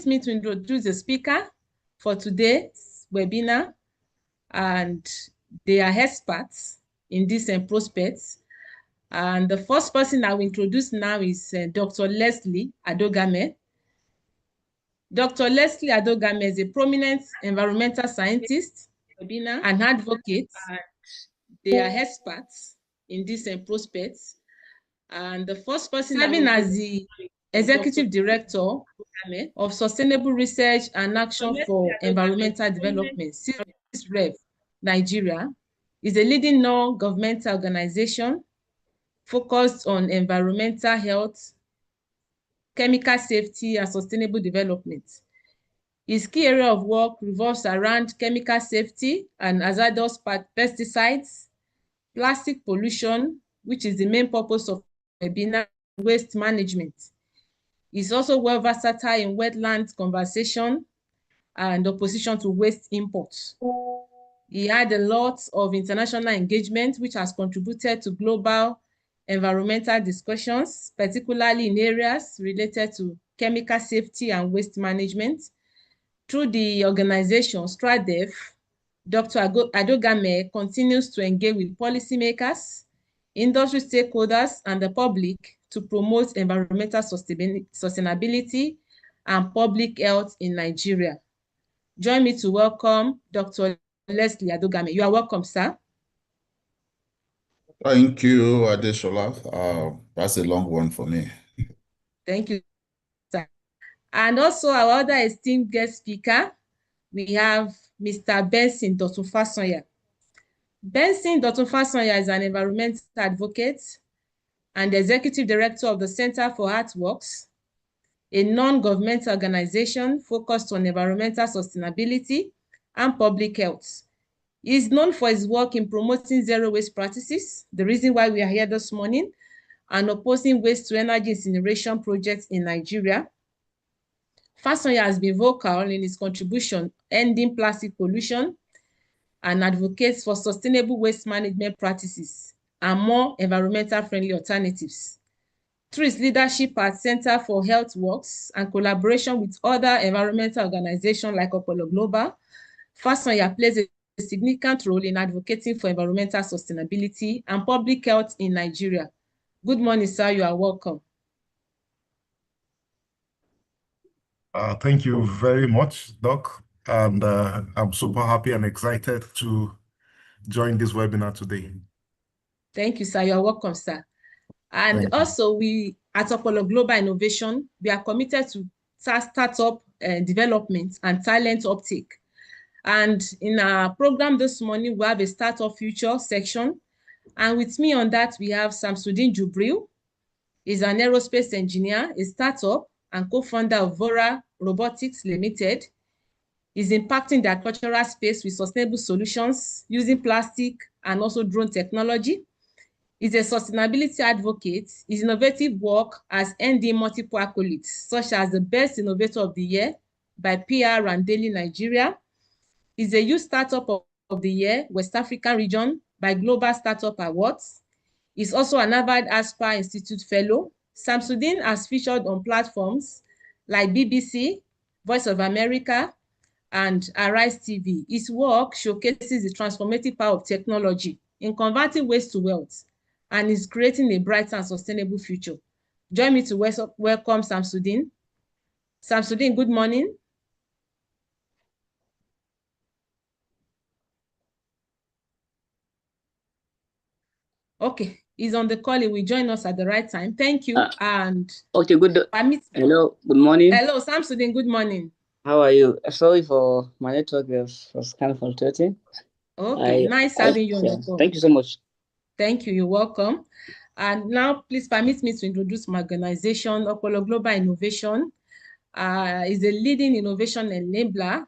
permit me to introduce the speaker for today's webinar, and they are experts in this prospects. And the first person I will introduce now is Dr. Leslie Adogame. Dr. Leslie Adogame is a prominent environmental scientist and advocate. They are experts in this prospects. And the first person serving as the Executive Director of Sustainable Research and Action for Environmental Development, CIREV, Nigeria, is a leading non-governmental organization focused on environmental health, chemical safety, and sustainable development. His key area of work revolves around chemical safety and hazardous pesticides, plastic pollution, which is the main purpose of webinar, waste management. He's also well versatile in wetland conservation and opposition to waste imports. He had a lot of international engagement, which has contributed to global environmental discussions, particularly in areas related to chemical safety and waste management. Through the organization STRADEV, Dr. Adogame continues to engage with policymakers, industry stakeholders, and the public to promote environmental sustainability and public health in Nigeria. Join me to welcome Dr. Leslie Adogame. You are welcome, sir. Thank you, Adeshola. That's a long one for me. Thank you, sir. And also our other esteemed guest speaker, we have Mr. Benson Dotun-Fasanya. Benson Dotun-Fasanya is an environmental advocate and the Executive Director of the Center for Artworks, a non-governmental organization focused on environmental sustainability and public health. He is known for his work in promoting zero waste practices, the reason why we are here this morning, and opposing waste to energy incineration projects in Nigeria. Fasanya has been vocal in his contribution ending plastic pollution and advocates for sustainable waste management practices and more environmental friendly alternatives. Through his leadership at Center for Health Works and collaboration with other environmental organizations like Opolo Global, Fasanya plays a significant role in advocating for environmental sustainability and public health in Nigeria. Good morning, sir. You are welcome. Thank you very much, Doc. And I'm super happy and excited to join this webinar today. Thank you, sir. You are welcome, sir. And also, we at Opolo Global Innovation, we are committed to startup development and talent uptake. And in our program this morning, we have a Startup Future section. And with me on that, we have Samsudeen Jubril. He's an aerospace engineer, a startup, and co-founder of Vora Robotics Limited. He's impacting the agricultural space with sustainable solutions using plastic and also drone technology. He's a sustainability advocate. His innovative work has earned him multiple accolades, such as the Best Innovator of the Year by PR and Daily Nigeria. He's a Youth Startup of the Year, West African Region by Global Startup Awards. He's also an Harvard Asper Institute Fellow. Samsudeen has featured on platforms like BBC, Voice of America, and Arise TV. His work showcases the transformative power of technology in converting waste to wealth and is creating a brighter and sustainable future. Join me to welcome Samsudeen. Samsudeen, good morning. Okay, he's on the call. He will join us at the right time. Thank you. Okay, good. Hello, good morning. Hello, Samsudeen, good morning. How are you? Sorry for my network was kind of fluctuating. Okay, nice having you on the call. Thank you so much. Thank you, you're welcome. And now please permit me to introduce my organization, Opolo Global Innovation. Is a leading innovation enabler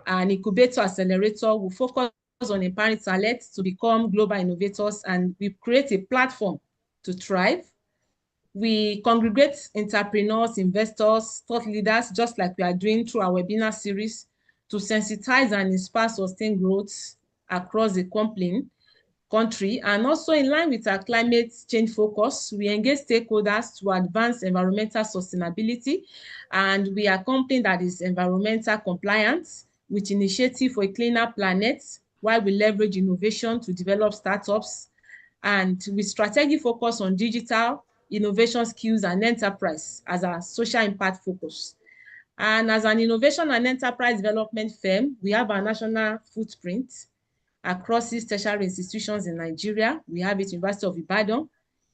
and incubator accelerator. We focus on empowering talent to become global innovators, and we create a platform to thrive. We congregate entrepreneurs, investors, thought leaders, just like we are doing through our webinar series, to sensitize and inspire sustained growth across the company country. And also in line with our climate change focus, we engage stakeholders to advance environmental sustainability, and we are a company that is environmental compliant with initiative for a cleaner planet, while we leverage innovation to develop startups, and with strategic focus on digital innovation skills and enterprise as our social impact focus. And as an innovation and enterprise development firm, we have our national footprint across 6 tertiary institutions in Nigeria. We have it University of Ibadan,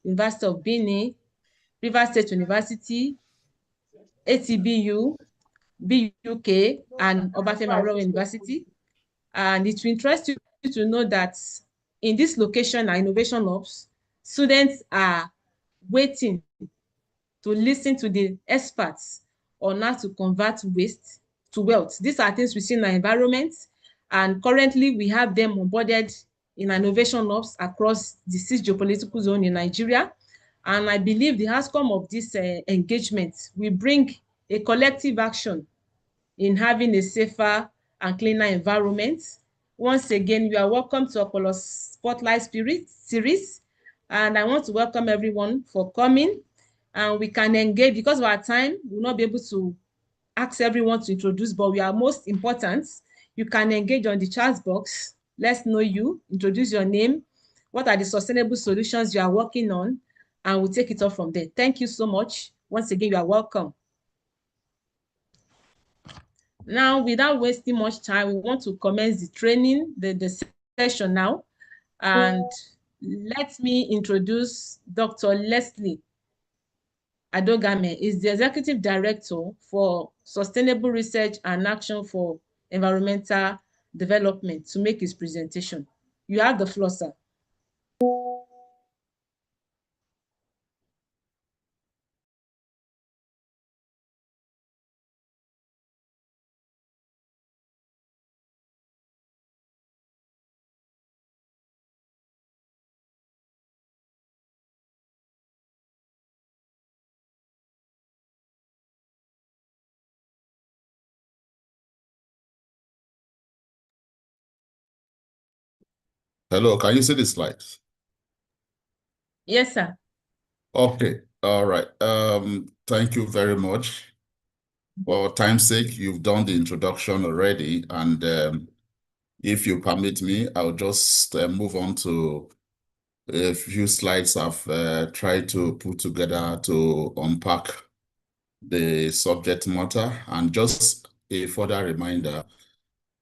University of Benin, Rivers State University, ATBU, BUK, and Obafemi Awolowo University. And it will interest you to know that in this location, our innovation hubs, students are waiting to listen to the experts on how to convert waste to wealth. These are things we see in our environment, and currently we have them onboarded in innovation hubs across the 6 geopolitical zone in Nigeria. And I believe the outcome of this engagement will bring a collective action in having a safer and cleaner environment. Once again, you are welcome to Opolo Spotlight Spirit series, and I want to welcome everyone for coming. And we can engage, because of our time, we'll not be able to ask everyone to introduce, but we are most important. You can engage on the chat box. Let's know you, introduce your name, what are the sustainable solutions you are working on, and we'll take it off from there. Thank you so much. Once again, you are welcome. Now, without wasting much time, we want to commence the training, the session now. And let me introduce Dr. Leslie Adogame. Is the Executive Director for Sustainable Research and Action for Environmental Development, to make his presentation. You have the floor, sir. Hello, can you see the slides? Yes, sir. Okay, all right. Thank you very much. For time's sake, you've done the introduction already, and if you permit me, I'll just move on to a few slides I've tried to put together to unpack the subject matter, and just a further reminder,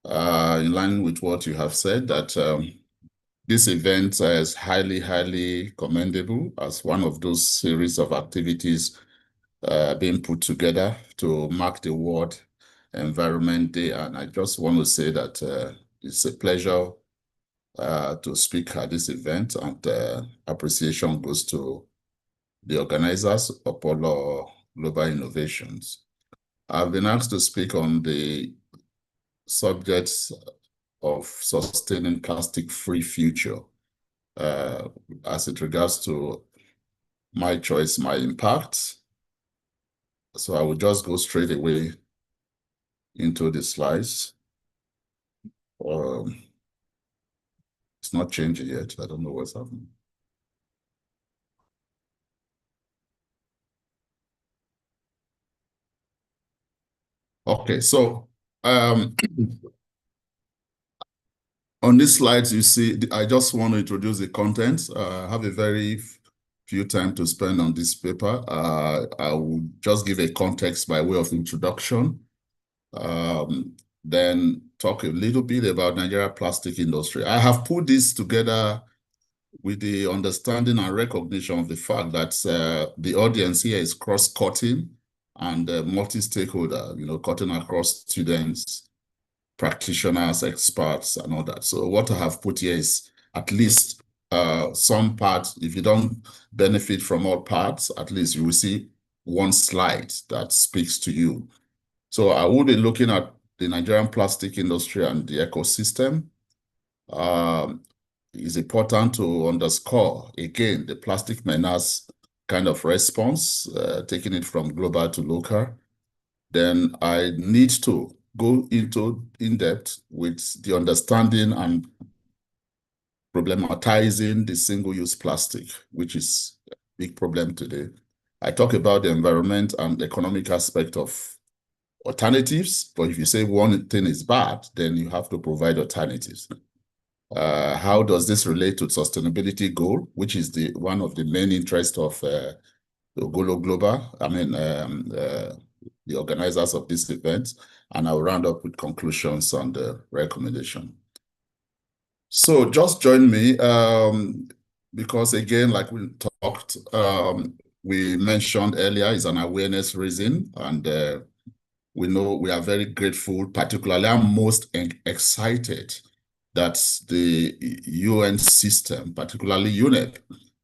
in line with what you have said, that this event is highly, highly commendable as one of those series of activities being put together to mark the World Environment Day. And I just want to say that it's a pleasure to speak at this event, and appreciation goes to the organizers, Opolo Global Innovations. I've been asked to speak on the subjects of sustaining plastic-free future as it regards to my choice, my impact. So I will just go straight away into the slides. It's not changing yet. I don't know what's happening. Okay, so on these slides, you see, I just want to introduce the contents. I have a very few time to spend on this paper. I will just give a context by way of introduction, then talk a little bit about Nigeria plastic industry. I have put this together with the understanding and recognition of the fact that the audience here is cross-cutting and multi-stakeholder, cutting across students, practitioners, experts, and all that. So what I have put here is at least some parts. If you don't benefit from all parts, at least you will see one slide that speaks to you. So I will be looking at the Nigerian plastic industry and the ecosystem. It's important to underscore, again, the plastic menace kind of response, taking it from global to local. Then I need to go into in depth with the understanding and problematizing the single-use plastic, which is a big problem today. I talk about the environment and economic aspect of alternatives, but if you say one thing is bad, then you have to provide alternatives. How does this relate to sustainability goal, which is one of the main interests of the Ogolo Global, the organizers of this event, and I'll round up with conclusions on the recommendation. So just join me, because again, like we talked, we mentioned earlier, is an awareness reason, and we know we are very grateful. Particularly, I'm most excited that the UN system, particularly UNEP,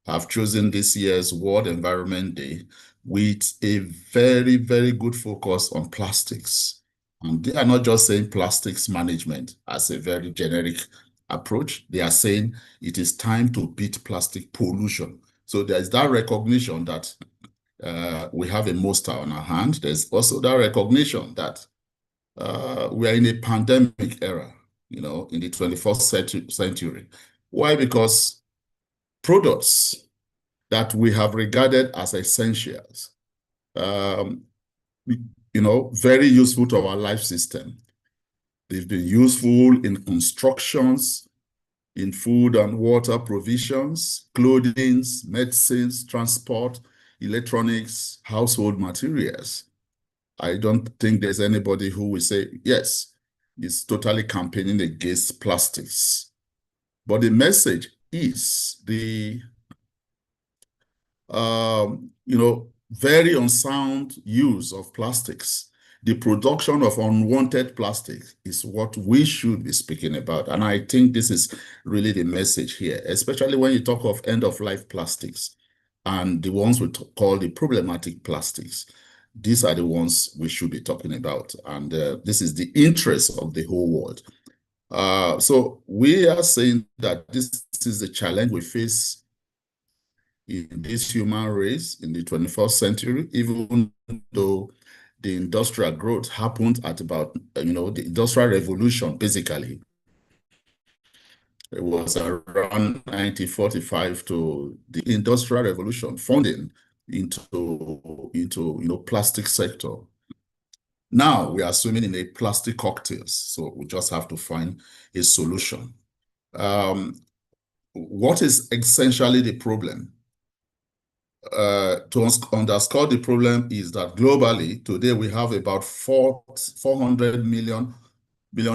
have chosen this year's World Environment Day with a very, very good focus on plastics. And they are not just saying plastics management as a very generic approach. They are saying it is time to beat plastic pollution. So there is that recognition that we have a monster on our hand. There's also that recognition that we are in a pandemic era, in the 21st century. Why? Because products that we have regarded as essentials, very useful to our life system. They've been useful in constructions, in food and water provisions, clothing, medicines, transport, electronics, household materials. I don't think there's anybody who will say, yes, it's totally campaigning against plastics. But the message is the, very unsound use of plastics. The production of unwanted plastic is what we should be speaking about. And I think this is really the message here, especially when you talk of end-of-life plastics and the ones we call the problematic plastics. These are the ones we should be talking about. And this is the interest of the whole world. So we are saying that this is the challenge we face in this human race in the 21st century, even though the industrial growth happened at about, the industrial revolution, basically. It was around 1945 to the industrial revolution, funding into plastic sector. Now we are swimming in a plastic cocktails, so we just have to find a solution. What is essentially the problem? To underscore the problem is that globally, today we have about 400 million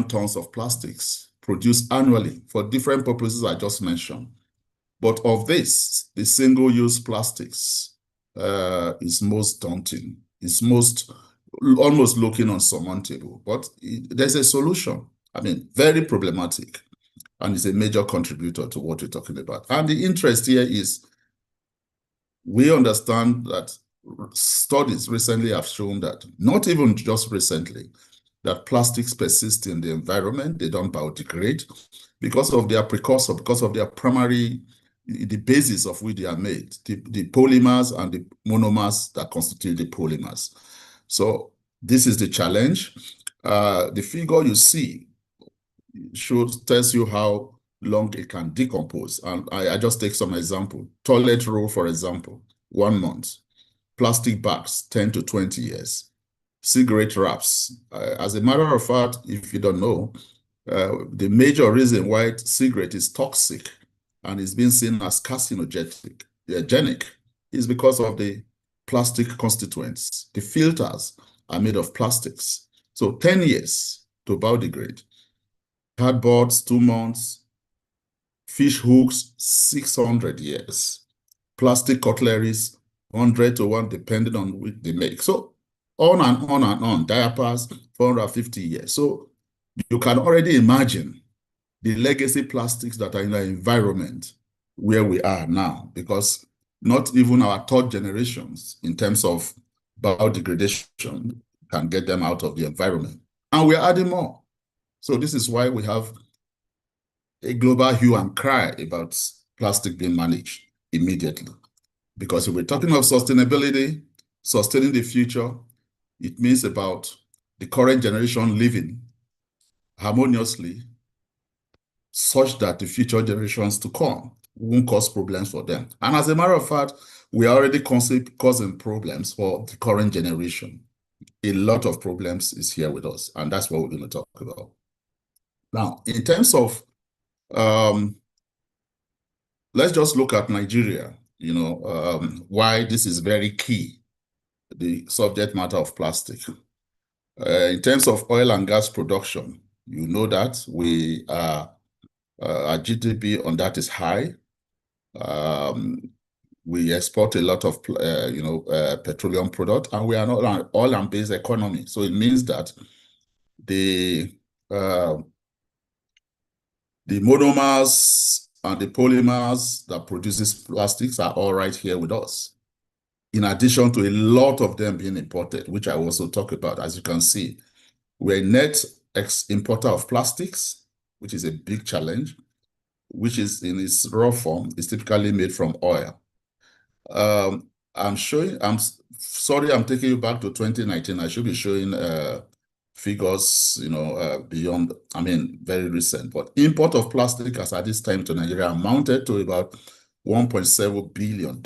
tons of plastics produced annually for different purposes I just mentioned. But of this, the single-use plastics is most daunting. It's almost looking unsurmountable. But there's a solution. Very problematic. And it's a major contributor to what we're talking about. And the interest here is we understand that studies recently have shown that, not even just recently, that plastics persist in the environment. They don't biodegrade because of their precursor, because of their primary, the basis of which they are made, the polymers and the monomers that constitute the polymers. So this is the challenge. The figure you see tells you how long it can decompose. And I just take some example. Toilet roll, for example, 1 month. Plastic bags, 10 to 20 years. Cigarette wraps. As a matter of fact, if you don't know, the major reason why cigarette is toxic and is being seen as carcinogenic is because of the plastic constituents. The filters are made of plastics. So 10 years to biodegrade. Cardboards, 2 months. Fish hooks, 600 years. Plastic cutleries, 100 to 1, depending on which they make. So on and on and on. Diapers, 450 years. So you can already imagine the legacy plastics that are in the environment where we are now, because not even our third generations in terms of biodegradation can get them out of the environment. And we're adding more. So this is why we have a global hue and cry about plastic being managed immediately. Because if we're talking of sustainability, sustaining the future, it means about the current generation living harmoniously, such that the future generations to come won't cause problems for them. And as a matter of fact, we are already causing problems for the current generation. A lot of problems is here with us, and that's what we're going to talk about. Now, in terms of, let's just look at Nigeria, why this is very key, the subject matter of plastic. In terms of oil and gas production, you know that we are, our GDP on that is high. We export a lot of, petroleum product, and we are not an oil and base economy. So it means that the monomers and the polymers that produces plastics are all right here with us. In addition to a lot of them being imported, which I also talk about. As you can see, we're a net importer of plastics, which is a big challenge, which is in its raw form, is typically made from oil. I'm sorry, I'm taking you back to 2019. I should be showing figures, beyond, very recent. But import of plastic as at this time to Nigeria amounted to about $1.7 billion.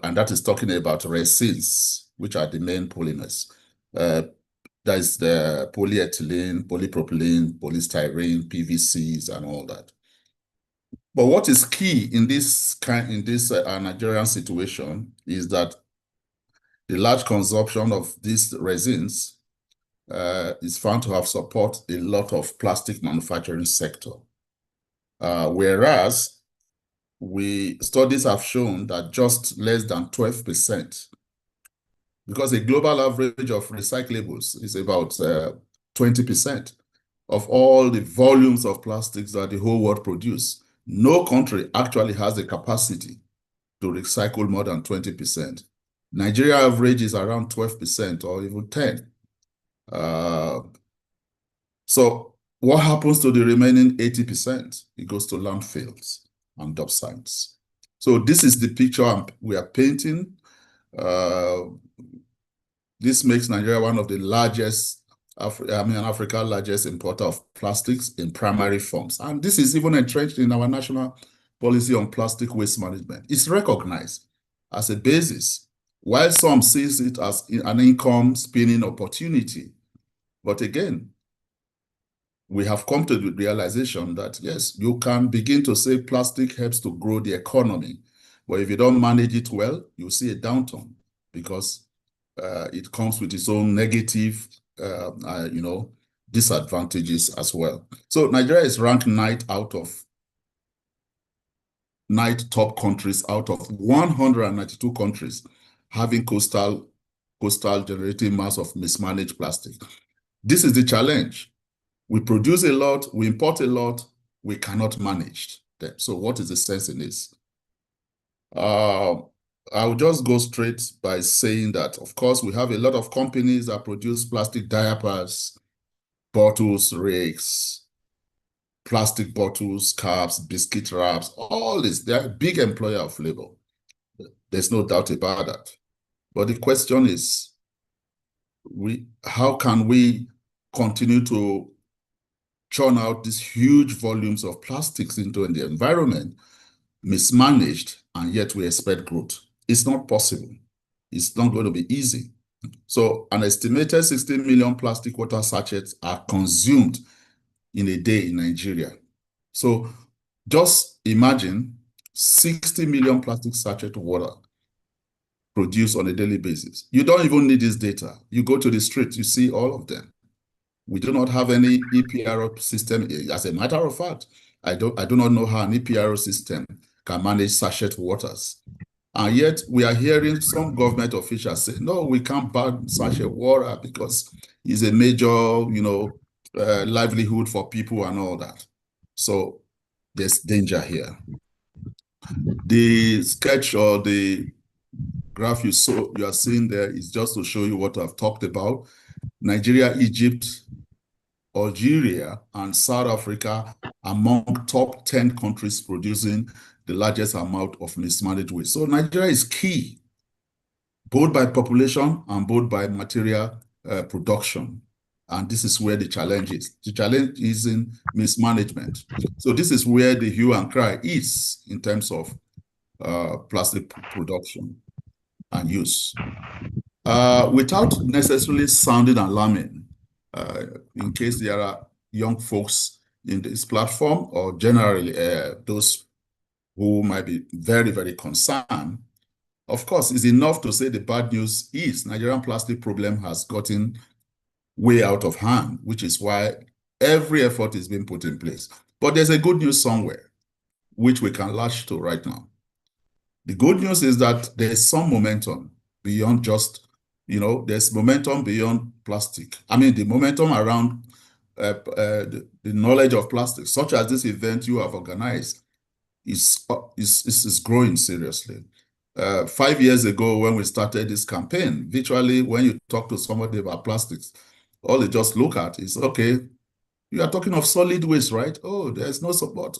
And that is talking about resins, which are the main polymers. That is the polyethylene, polypropylene, polystyrene, PVCs, and all that. But what is key in this Nigerian situation is that the large consumption of these resins is found to have support a lot of plastic manufacturing sector. Whereas studies have shown that just less than 12%, because a global average of recyclables is about 20% of all the volumes of plastics that the whole world produce. No country actually has the capacity to recycle more than 20%. Nigeria average is around 12% or even 10%. So what happens to the remaining 80%? It goes to landfills and dump sites. So this is the picture we are painting. This makes Nigeria one of the largest, Africa's largest importer of plastics in primary forms. And this is even entrenched in our national policy on plastic waste management. It's recognized as a basis, while some sees it as an income spinning opportunity. But again, we have come to the realization that, yes, you can begin to say plastic helps to grow the economy. But if you don't manage it well, you'll see a downturn because it comes with its own negative, disadvantages as well. So Nigeria is ranked 9th top countries out of 192 countries having coastal generating mass of mismanaged plastic. This is the challenge. We produce a lot, we import a lot, we cannot manage them. So what is the sense in this? I'll just go straight by saying that, of course, we have a lot of companies that produce plastic diapers, bottles, rakes, plastic bottles, caps, biscuit wraps, all this. They're a big employer of labor. There's no doubt about that. But the question is, how can we continue to churn out these huge volumes of plastics into the environment, mismanaged, and yet we expect growth? It's not possible. It's not going to be easy. So an estimated 16 million plastic water sachets are consumed in a day in Nigeria. So just imagine 60 million plastic sachets of water produced on a daily basis. You don't even need this data. You go to the street, you see all of them. We do not have any EPRO system. As a matter of fact, I do not know how an EPRO system can manage sachet waters. And yet we are hearing some government officials say, no, we can't ban sachet water because it's a major, livelihood for people and all that. So there's danger here. The sketch or the graph you are seeing there is just to show you what I've talked about. Nigeria, Egypt, Algeria, and South Africa among top 10 countries producing the largest amount of mismanaged waste. So Nigeria is key, both by population and both by material production. And this is where the challenge is. The challenge is in mismanagement. So this is where the hue and cry is in terms of plastic production and use. Without necessarily sounding alarming, in case there are young folks in this platform or generally those who might be very, very concerned, of course, it's enough to say the bad news is Nigerian plastic problem has gotten way out of hand, which is why every effort is being put in place. But there's a good news somewhere, which we can latch to right now. The good news is that there's some momentum beyond just, there's momentum beyond plastic. I mean, the momentum around the knowledge of plastic, such as this event you have organized, is growing seriously. 5 years ago, when we started this campaign, virtually when you talk to somebody about plastics, all they just look at is, okay, you are talking of solid waste, right? Oh, there's no support.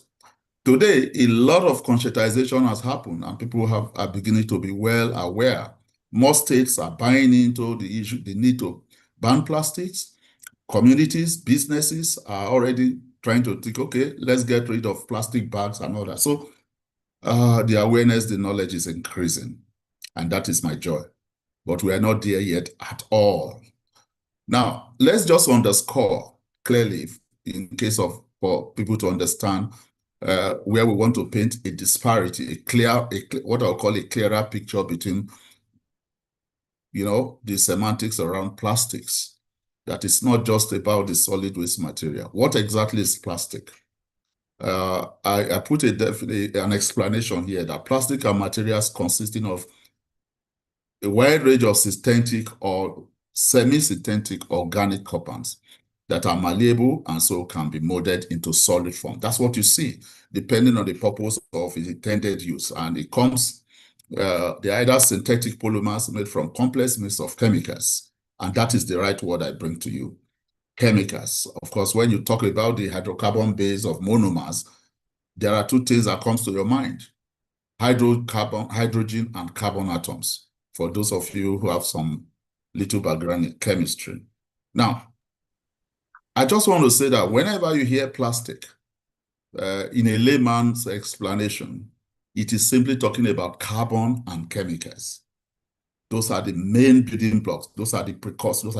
Today, a lot of conscientization has happened and people are beginning to be well aware. More states are buying into the issue, the need to ban plastics. Communities, businesses are already trying to think, okay, let's get rid of plastic bags and all that. So the awareness, the knowledge is increasing, and that is my joy. But we are not there yet at all. Now, let's just underscore clearly, in case of for people to understand where we want to paint a disparity, what I'll call a clearer picture between, the semantics around plastics. That is not just about the solid waste material. What exactly is plastic? I put an explanation here that plastic are materials consisting of a wide range of synthetic or semi-synthetic organic compounds that are malleable and so can be molded into solid form. That's what you see, depending on the purpose of its intended use. And it comes, they're either synthetic polymers made from complex mix of chemicals. And that is the right word I bring to you, chemicals. Of course, when you talk about the hydrocarbon base of monomers, there are two things that comes to your mind: hydrogen and carbon atoms, for those of you who have some little background in chemistry. Now, I just want to say that whenever you hear plastic, in a layman's explanation, it is simply talking about carbon and chemicals. Those are the main building blocks. Those are the precursors.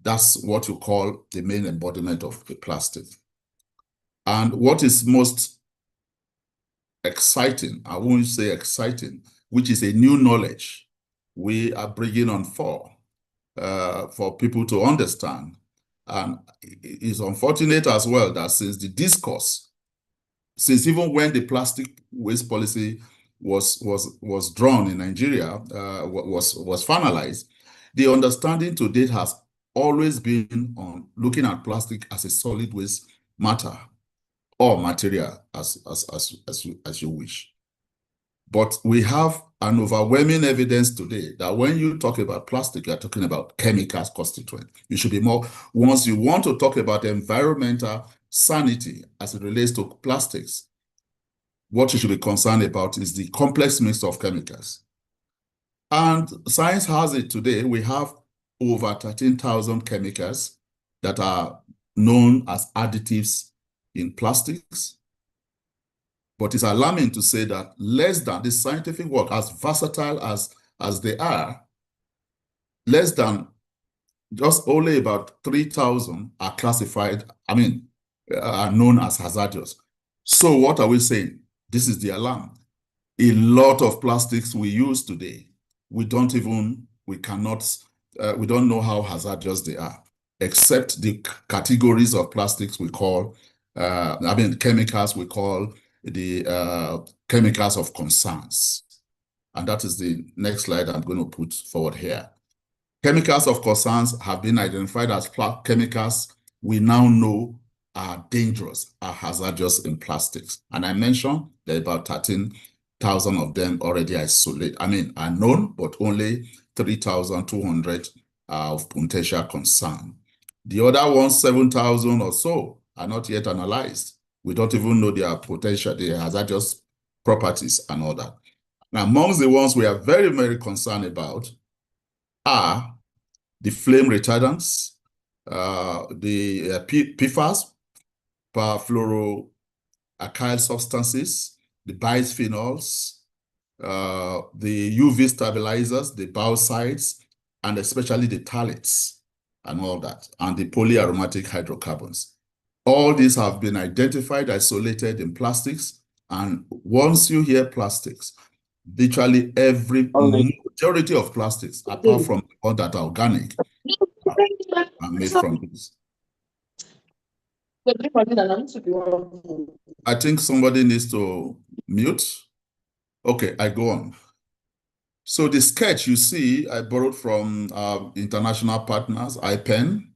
That's what you call the main embodiment of the plastic. And what is most exciting, I won't say exciting, which is a new knowledge we are bringing on for people to understand. And it's unfortunate as well that since even when the plastic waste policy was drawn in Nigeria, was finalized, the understanding to date has always been on looking at plastic as a solid waste matter or material as you wish. But we have an overwhelming evidence today that when you talk about plastic, you're talking about chemicals constituent. You should be more, once you want to talk about environmental sanity as it relates to plastics, what you should be concerned about is the complex mix of chemicals. And science has it today. We have over 13,000 chemicals that are known as additives in plastics. But it's alarming to say that less than this scientific work, as versatile as they are, less than just only about 3,000 are classified, are known as hazardous. So what are we saying? This is the alarm. A lot of plastics we use today, we don't know how hazardous they are, except the categories of plastics we call, chemicals we call the chemicals of concerns. And that is the next slide I'm going to put forward here. Chemicals of concerns have been identified as chemicals we now know are dangerous, are hazardous in plastics. And I mentioned there are about 13,000 of them already are known, but only 3,200 are of potential concern. The other ones, 7,000 or so, are not yet analyzed. We don't even know their potential, their hazardous properties and all that. Now, amongst the ones we are very, very concerned about are the flame retardants, the PFAS, perfluoroalkyl substances, the bisphenols, the UV stabilizers, the biocides, and especially the phthalates and all that, and the polyaromatic hydrocarbons. All these have been identified, isolated in plastics, and once you hear plastics, literally every majority of plastics, apart from the ones that are organic, are made from this. I think somebody needs to mute. Okay, I go on. So the sketch you see, I borrowed from international partners, IPEN,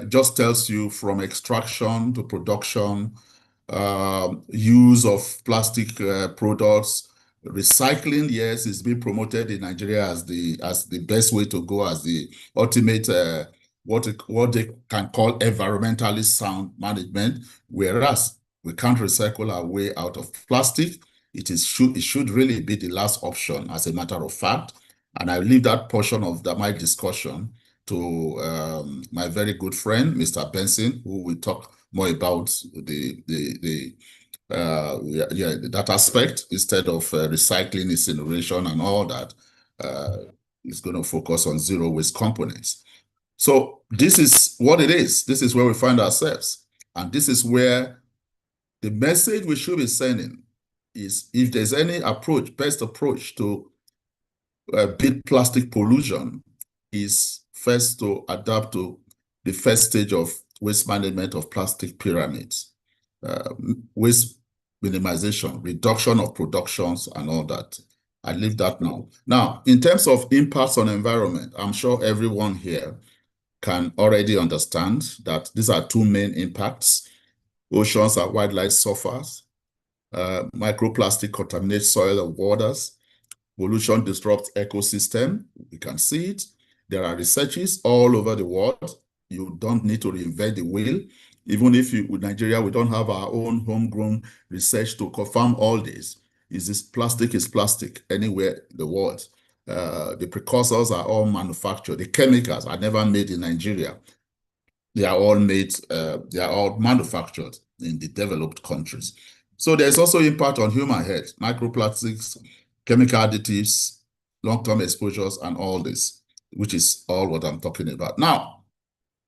just tells you from extraction to production, use of plastic products, recycling. Yes, it's been promoted in Nigeria as the best way to go, as the ultimate what they can call environmentally sound management. Whereas we can't recycle our way out of plastic. It should really be the last option, as a matter of fact. And I leave that portion of my discussion to my very good friend, Mr. Benson, who will talk more about that aspect instead of recycling, incineration, and all that. It's going to focus on zero waste components. So this is what it is. This is where we find ourselves, and this is where the message we should be sending is, if there's any approach, best approach to beat plastic pollution, is first to adapt to the first stage of waste management of plastic pyramids, waste minimization, reduction of productions, and all that. I leave that now. Now, in terms of impacts on environment, I'm sure everyone here can already understand that these are two main impacts. Oceans and wildlife suffers. Microplastic contaminates soil and waters. Pollution disrupts ecosystem. We can see it. There are researches all over the world. You don't need to reinvent the wheel. Even if with Nigeria, we don't have our own homegrown research to confirm all this. Plastic is plastic anywhere in the world. The precursors are all manufactured. The chemicals are never made in Nigeria. They are all made, they are all manufactured in the developed countries. So there's also impact on human health, microplastics, chemical additives, long-term exposures, and all this, which is all what I'm talking about. Now,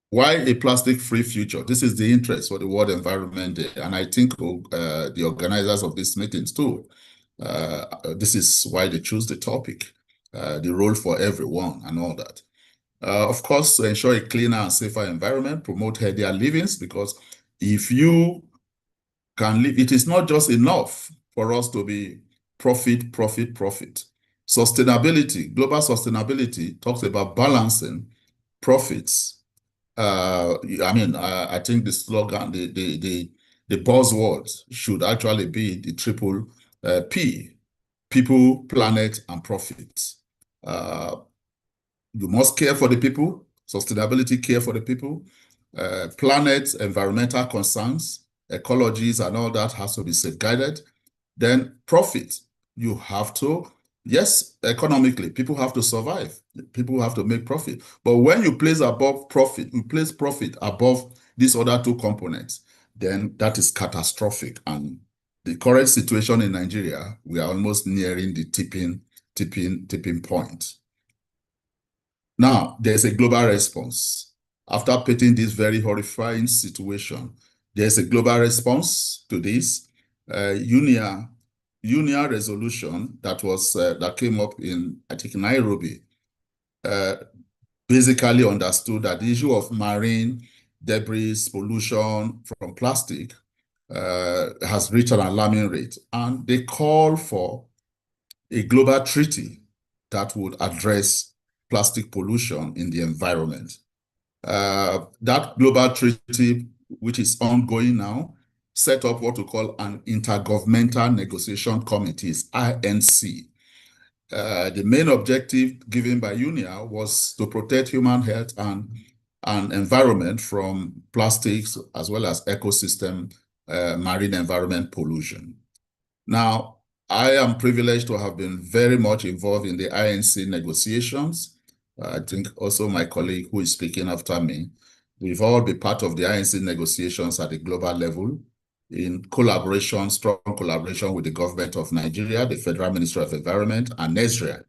why a plastic-free future? This is the interest for the World Environment Day, and I think the organizers of these meetings too, this is why they choose the topic, the role for everyone and all that. Of course, to ensure a cleaner and safer environment, promote healthier livings, because if you can live, it is not just enough for us to be profit. Sustainability, global sustainability talks about balancing profits. I think the slogan, the buzzwords should actually be the triple P: people, planet, and profits. You must care for the people, sustainability, care for the people, planet, environmental concerns, ecologies, and all that has to be safeguarded. Then profit, you have to, yes, economically, people have to survive. People have to make profit. But when you place profit above these other two components, then that is catastrophic. And the current situation in Nigeria, we are almost nearing the tipping point. Now, there's a global response. After painting this very horrifying situation, there's a global response to this. UNIA resolution that came up in, I think, Nairobi, basically understood that the issue of marine debris pollution from plastic has reached an alarming rate, and they call for a global treaty that would address plastic pollution in the environment. That global treaty, which is ongoing now, set up what we call an Intergovernmental Negotiation Committees, INC. The main objective given by UNIA was to protect human health and environment from plastics, as well as ecosystem, marine environment pollution. Now, I am privileged to have been very much involved in the INC negotiations. I think also my colleague who is speaking after me we've all been part of the INC negotiations at the global level in collaboration, strong collaboration with the government of Nigeria, the Federal Ministry of Environment, and NESRIA.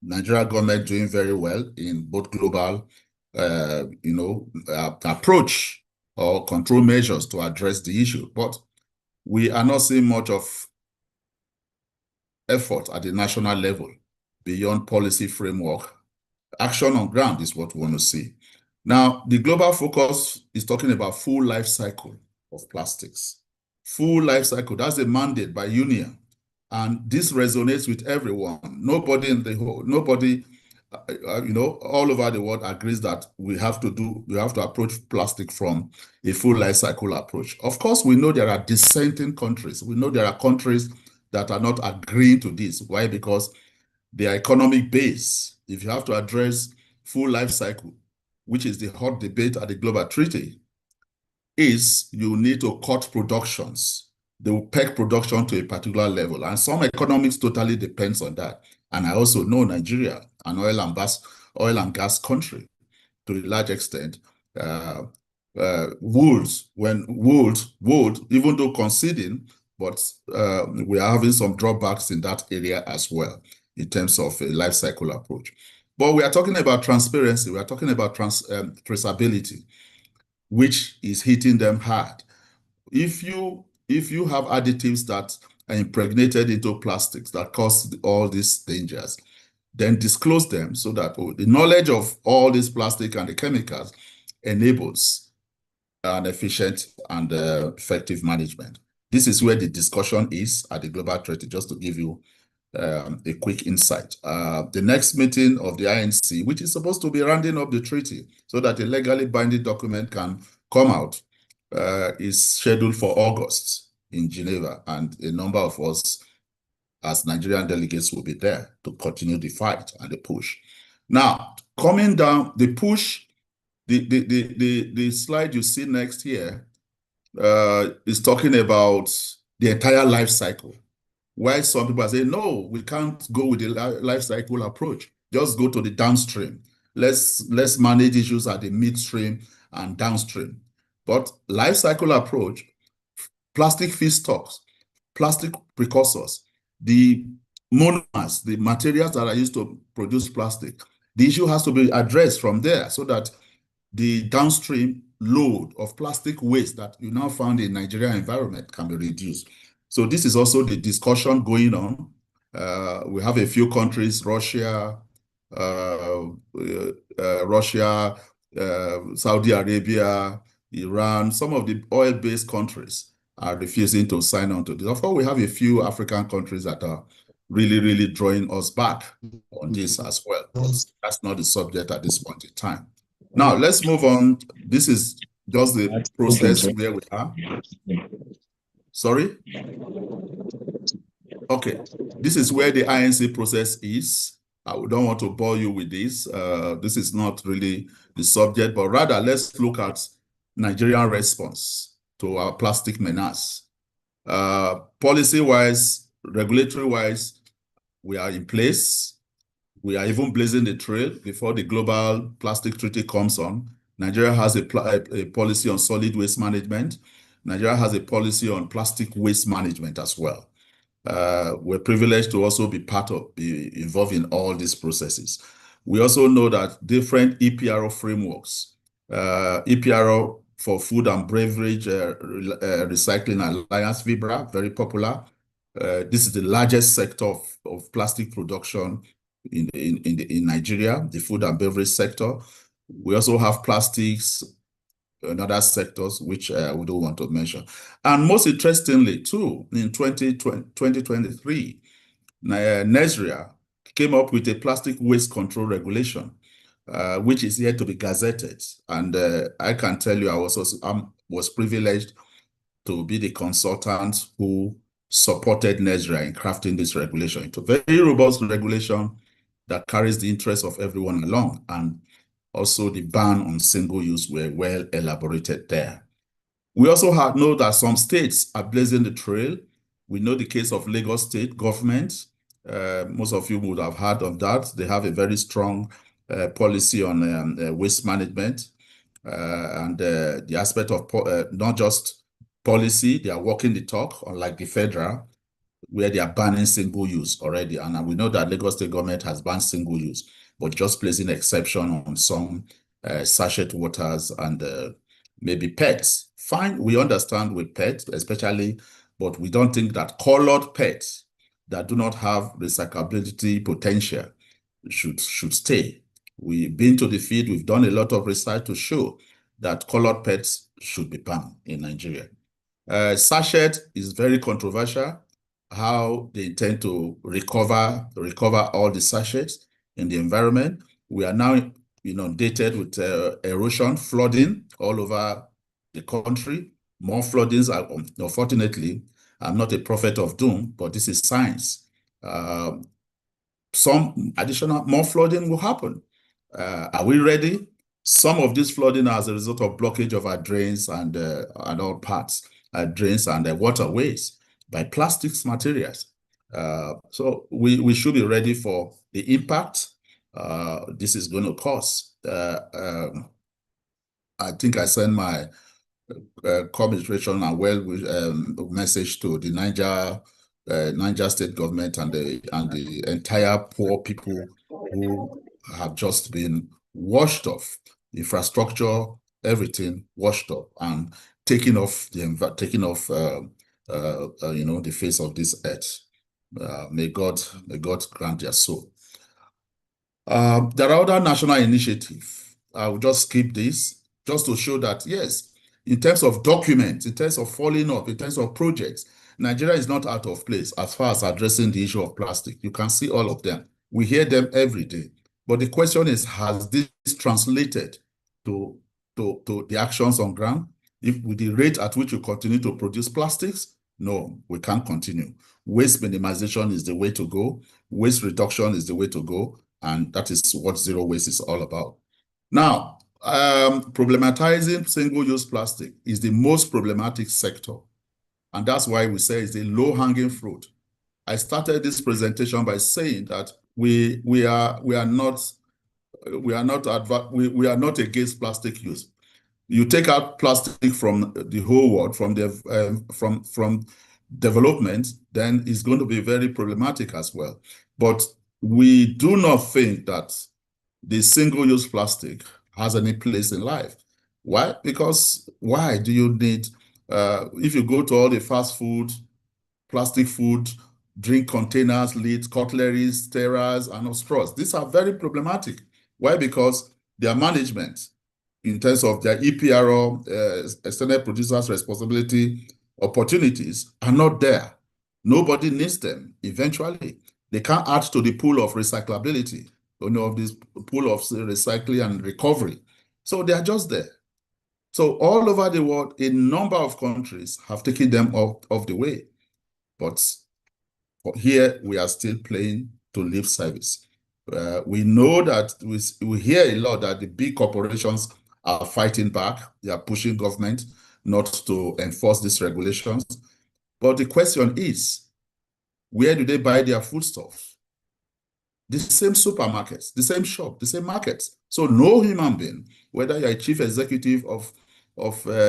Nigeria government doing very well in both global, approach or control measures to address the issue. But we are not seeing much of effort at the national level beyond policy framework. Action on ground is what we want to see. Now, the global focus is talking about full life cycle of plastics. Full life cycle, that's a mandate by union. And this resonates with everyone. Nobody in the whole, all over the world agrees that we have to approach plastic from a full life cycle approach. Of course, we know there are dissenting countries. We know there are countries that are not agreeing to this. Why? Because their economic base, if you have to address full life cycle, which is the hot debate at the Global Treaty, is you need to cut productions. They will peg production to a particular level. And some economics totally depends on that. And I also know Nigeria, an oil and gas country, to a large extent, would, even though conceding, but we are having some drawbacks in that area as well, in terms of a life cycle approach. But we are talking about transparency. We are talking about traceability, which is hitting them hard. If you have additives that are impregnated into plastics that cause all these dangers, then disclose them so that the knowledge of all this plastic and the chemicals enables an efficient and effective management. This is where the discussion is at the Global Treaty, just to give you a quick insight. The next meeting of the INC, which is supposed to be rounding up the treaty so that a legally binding document can come out, is scheduled for August in Geneva, and a number of us as Nigerian delegates will be there to continue the fight and the push. Now, coming down, the push, the slide you see next here is talking about the entire life cycle. Why some people are saying, no, we can't go with the life cycle approach. Just go to the downstream. Let's manage issues at the midstream and downstream. But life cycle approach, plastic feedstocks, plastic precursors, the monomers, the materials that are used to produce plastic, the issue has to be addressed from there so that the downstream load of plastic waste that you now found in Nigerian environment can be reduced. So this is also the discussion going on. We have a few countries, Russia, Saudi Arabia, Iran, some of the oil-based countries are refusing to sign on to this. Of course, we have a few African countries that are really, really drawing us back on this as well. But that's not the subject at this point in time. Now, let's move on. This is just the process where we are. Sorry? Okay. This is where the INC process is. I don't want to bore you with this. This is not really the subject, but rather let's look at Nigerian response to our plastic menace. Policy-wise, regulatory-wise, we are in place. We are even blazing the trail before the global plastic treaty comes on. Nigeria has a policy on solid waste management. Nigeria has a policy on plastic waste management as well. We're privileged to also be involved in all these processes. We also know that different EPRO frameworks, EPRO for Food and Beverage Recycling Alliance, FIBRA, very popular. This is the largest sector of plastic production in Nigeria, the food and beverage sector. We also have plastics in other sectors, which we don't want to mention. And most interestingly, too, in 2023, NESRIA came up with a plastic waste control regulation, which is yet to be gazetted. And I can tell you, I was privileged to be the consultant who supported NESRIA in crafting this regulation. It's a very robust regulation that carries the interests of everyone along, and also the ban on single use were well elaborated there. We also know that some states are blazing the trail. We know the case of Lagos State government. Most of you would have heard of that. They have a very strong policy on waste management. and the aspect of not just policy, they are walking the talk, unlike the federal, where they are banning single use already. And we know that Lagos State government has banned single use, but just placing exception on some sachet waters and maybe pets. Fine, we understand with pets, especially, but we don't think that colored pets that do not have recyclability potential should stay. We've been to the field, we've done a lot of research to show that colored pets should be banned in Nigeria. Sachet is very controversial, how they intend to recover all the sachets in the environment. We are now inundated with erosion, flooding all over the country. More floodings are, unfortunately, I'm not a prophet of doom, but this is science. Some additional, more flooding will happen. Are we ready? Some of this flooding as a result of blockage of our drains and all parts, drains and waterways by plastics materials. So we should be ready for the impact this is going to cause. I think I sent my commiseration and message to the Niger State government and the entire poor people who have just been washed off, infrastructure, everything washed up and taking off the face of this earth. May God grant their soul. There are other national initiatives. I will just skip this just to show that, yes, in terms of documents, in terms of following up, in terms of projects, Nigeria is not out of place as far as addressing the issue of plastic. You can see all of them. We hear them every day. But the question is, has this translated to the actions on ground? If with the rate at which we continue to produce plastics, no, we can't continue. Waste minimization is the way to go. Waste reduction is the way to go. And that is what zero waste is all about. Now, problematizing single-use plastic is the most problematic sector. And that's why we say it's a low-hanging fruit. I started this presentation by saying that we are not against plastic use. You take out plastic from the whole world, from development, then it's going to be very problematic as well. But we do not think that the single-use plastic has any place in life. Why? Because why do you need, if you go to all the fast food, plastic food, drink containers, lids, cutleries, stirrers, and straws, these are very problematic. Why? Because their management, in terms of their EPRO, extended producers responsibility opportunities, are not there. Nobody needs them eventually. They can't add to the pool of recyclability, of this pool of recycling and recovery. So they are just there. So all over the world, a number of countries have taken them off the way. But here we are still playing to lip service. We know that we hear a lot that the big corporations are fighting back. They are pushing government not to enforce these regulations. But the question is, where do they buy their foodstuffs? The same supermarkets, the same shop, the same markets. So no human being, whether you're a chief executive of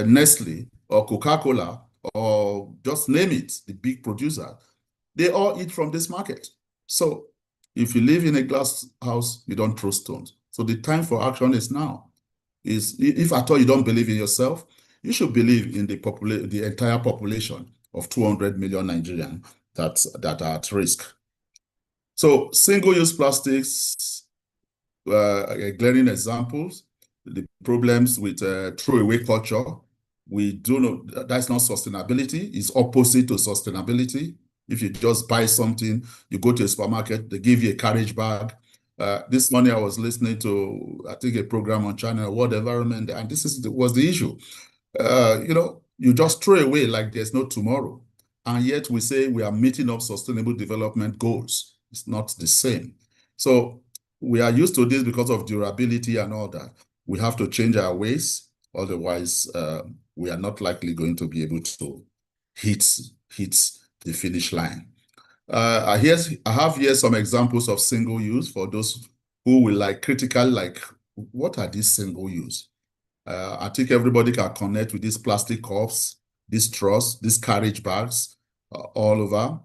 Nestle or Coca-Cola or just name it, the big producer, they all eat from this market. So if you live in a glass house, you don't throw stones. So the time for action is now. If at all you don't believe in yourself, you should believe in the entire population of 200 million Nigerians that are at risk. So single-use plastics, glaring examples, the problems with throwaway culture. We do know that's not sustainability. It's opposite to sustainability. If you just buy something, you go to a supermarket, they give you a carriage bag. This morning I was listening to, I think, a program on China World Environment, and this was the issue. You just throw away like there's no tomorrow. And yet we say we are meeting up sustainable development goals. It's not the same. So we are used to this because of durability and all that. We have to change our ways. Otherwise, we are not likely going to be able to hit the finish line. I have here some examples of single use for those who will critically what are these single use? I think everybody can connect with these plastic cups, these straws, these carriage bags all over.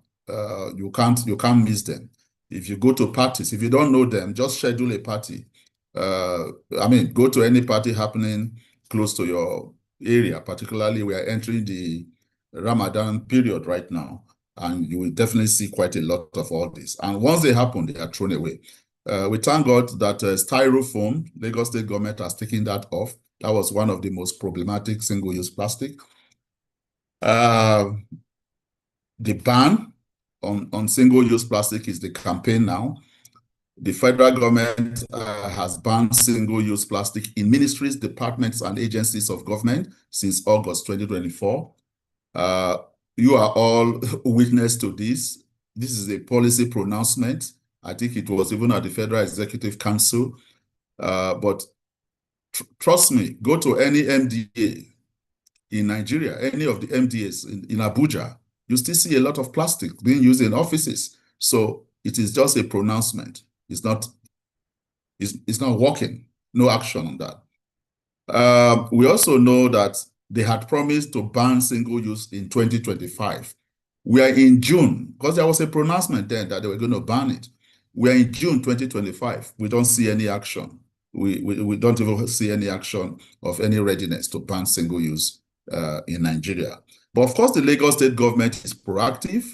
You can't miss them. If you go to parties, if you don't know them, just schedule a party. Go to any party happening close to your area. Particularly, we are entering the Ramadan period right now, and you will definitely see quite a lot of all this. And once they happen, they are thrown away. We thank God that styrofoam, Lagos State government has taken that off. That was one of the most problematic single-use plastic. The ban on single-use plastic is the campaign now. The federal government has banned single-use plastic in ministries, departments, and agencies of government since August 2024. You are all witness to this. This is a policy pronouncement. I think it was even at the Federal Executive Council. But trust me, go to any MDA in Nigeria, any of the MDAs in Abuja, you still see a lot of plastic being used in offices. So it is just a pronouncement. It's not working. No action on that. We also know that they had promised to ban single use in 2025. We are in June, because there was a pronouncement then that they were going to ban it. We are in June 2025. We don't see any action. We don't even see any action of any readiness to ban single use in Nigeria. But of course, the Lagos State government is proactive.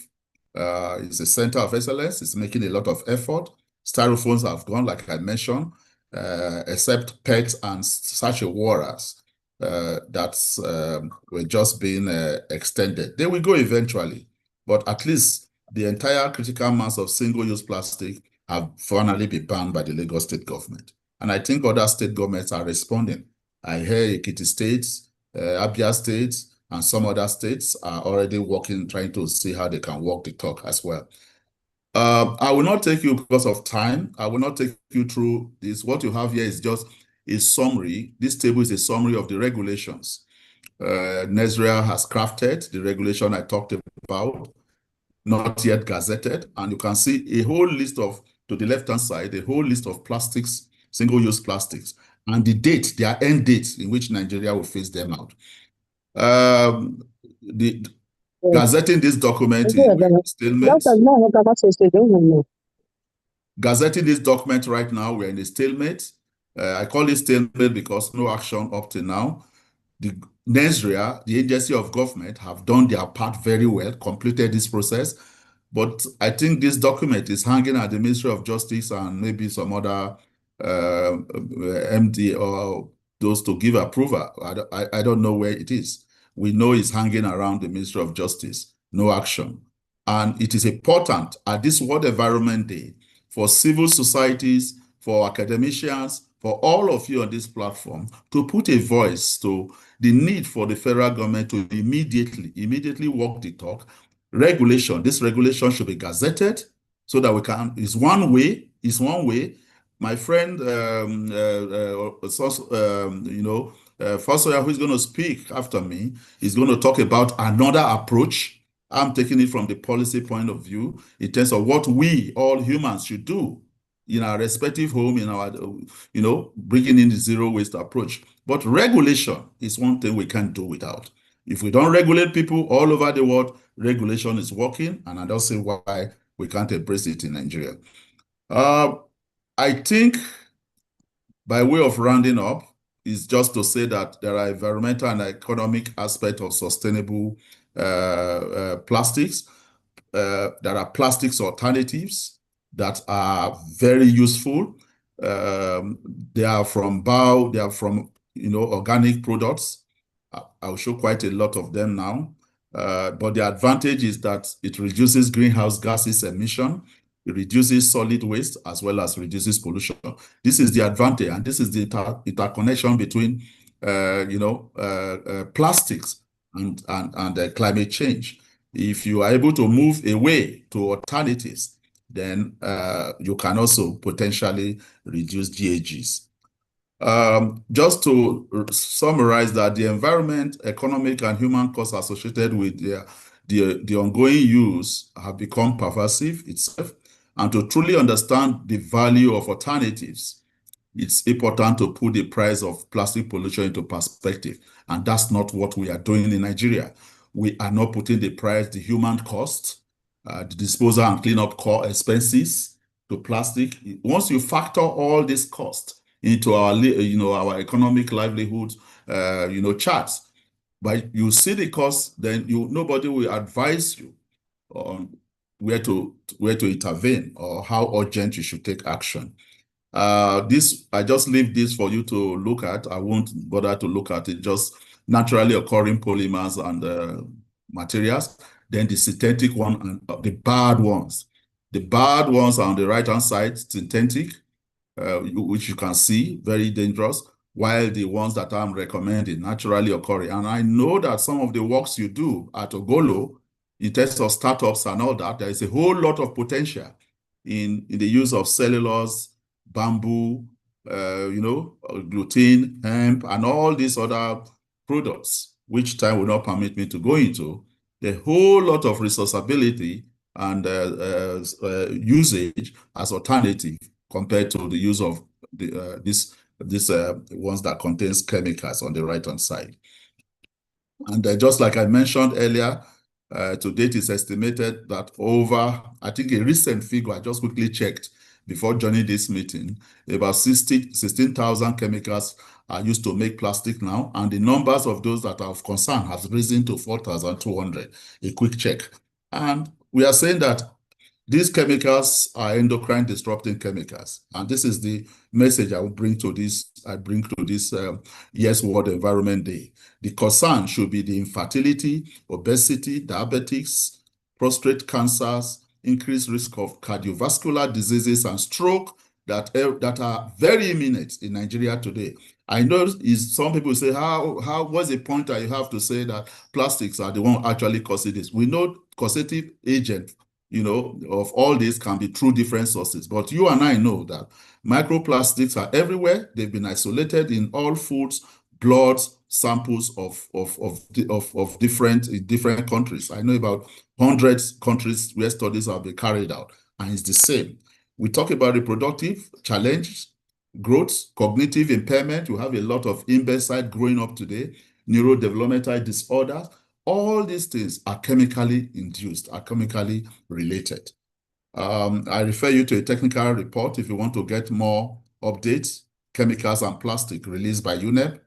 It's a center of excellence. It's making a lot of effort. Styrophones have gone, like I mentioned, except PETs and sachet waters that were just being extended. They will go eventually, but at least the entire critical mass of single-use plastic have finally been banned by the Lagos State government. And I think other state governments are responding. I hear Ekiti State, Abia State, and some other states are already working, trying to see how they can walk the talk as well. I will not take you because of time. I will not take you through this. What you have here is just a summary. This table is a summary of the regulations. NESRIA has crafted the regulation I talked about, not yet gazetted. And you can see a whole list of, to the left-hand side, a whole list of plastics, single-use plastics, and the date, their end dates in which Nigeria will phase them out. Gazetting this document is stalemate. Gazetting this document right now, we're in a stalemate. I call it stalemate because no action up to now. The NESRIA, the agency of government, have done their part very well, completed this process. But I think this document is hanging at the Ministry of Justice and maybe some other MD or those to give approval. I don't know where it is. We know it's hanging around the Ministry of Justice, no action. And it is important at this World Environment Day for civil societies, for academicians, for all of you on this platform to put a voice to the need for the federal government to immediately walk the talk. Regulation, this regulation should be gazetted so that we can, it's one way. My friend, Fosoya, who is going to speak after me, is going to talk about another approach. I'm taking it from the policy point of view in terms of what we, all humans, should do in our respective home, in our, bringing in the zero waste approach. But regulation is one thing we can't do without. If we don't regulate people all over the world, regulation is working, and I don't see why we can't embrace it in Nigeria. I think by way of rounding up is just to say that there are environmental and economic aspects of sustainable plastics. There are plastics alternatives that are very useful. They are from bio, they are from organic products. I'll show quite a lot of them now. But the advantage is that it reduces greenhouse gases emission, it reduces solid waste, as well as reduces pollution. This is the advantage, and this is the interconnection between plastics and climate change. If you are able to move away to alternatives, then you can also potentially reduce GHGs. Just to summarize that the environment, economic, and human costs associated with the ongoing use have become pervasive itself. And to truly understand the value of alternatives, it's important to put the price of plastic pollution into perspective. And that's not what we are doing in Nigeria. We are not putting the price, the human cost, the disposal and cleanup expenses to plastic. Once you factor all this cost into our, our economic livelihood, charts, but you see the cost, then nobody will advise you on where to intervene or how urgent you should take action. I just leave this for you to look at. I won't bother to look at it. Just naturally occurring polymers and materials. Then the synthetic one and the bad ones. The bad ones are on the right-hand side, synthetic, which you can see, very dangerous, while the ones that I'm recommending, naturally occurring. And I know that some of the works you do at Ogolo, in terms of startups and all that, there is a whole lot of potential in the use of cellulose, bamboo, gluten, hemp, and all these other products, which time will not permit me to go into. A whole lot of resourceability and usage as alternative compared to the use of these ones that contains chemicals on the right-hand side. And just like I mentioned earlier, to date, it's estimated that over, I think a recent figure, I just quickly checked before joining this meeting, about 16,000 chemicals are used to make plastic now, and the numbers of those that are of concern has risen to 4,200, a quick check. And we are saying that these chemicals are endocrine disrupting chemicals. And this is the message I will bring to this, Yes World Environment Day. The concern should be the infertility, obesity, diabetics, prostate cancers, increased risk of cardiovascular diseases and stroke that are very imminent in Nigeria today. I know some people say, what's the point that you have to say that plastics are the one actually causing this? We know causative agent, of all this can be through different sources. But you and I know that microplastics are everywhere. They've been isolated in all foods, blood samples of different countries. I know about 100 countries where studies have been carried out, and it's the same. We talk about reproductive challenge, growth, cognitive impairment. You have a lot of imbecile growing up today, neurodevelopmental disorders. All these things are chemically induced, are chemically related. I refer you to a technical report if you want to get more updates, Chemicals and Plastic, released by UNEP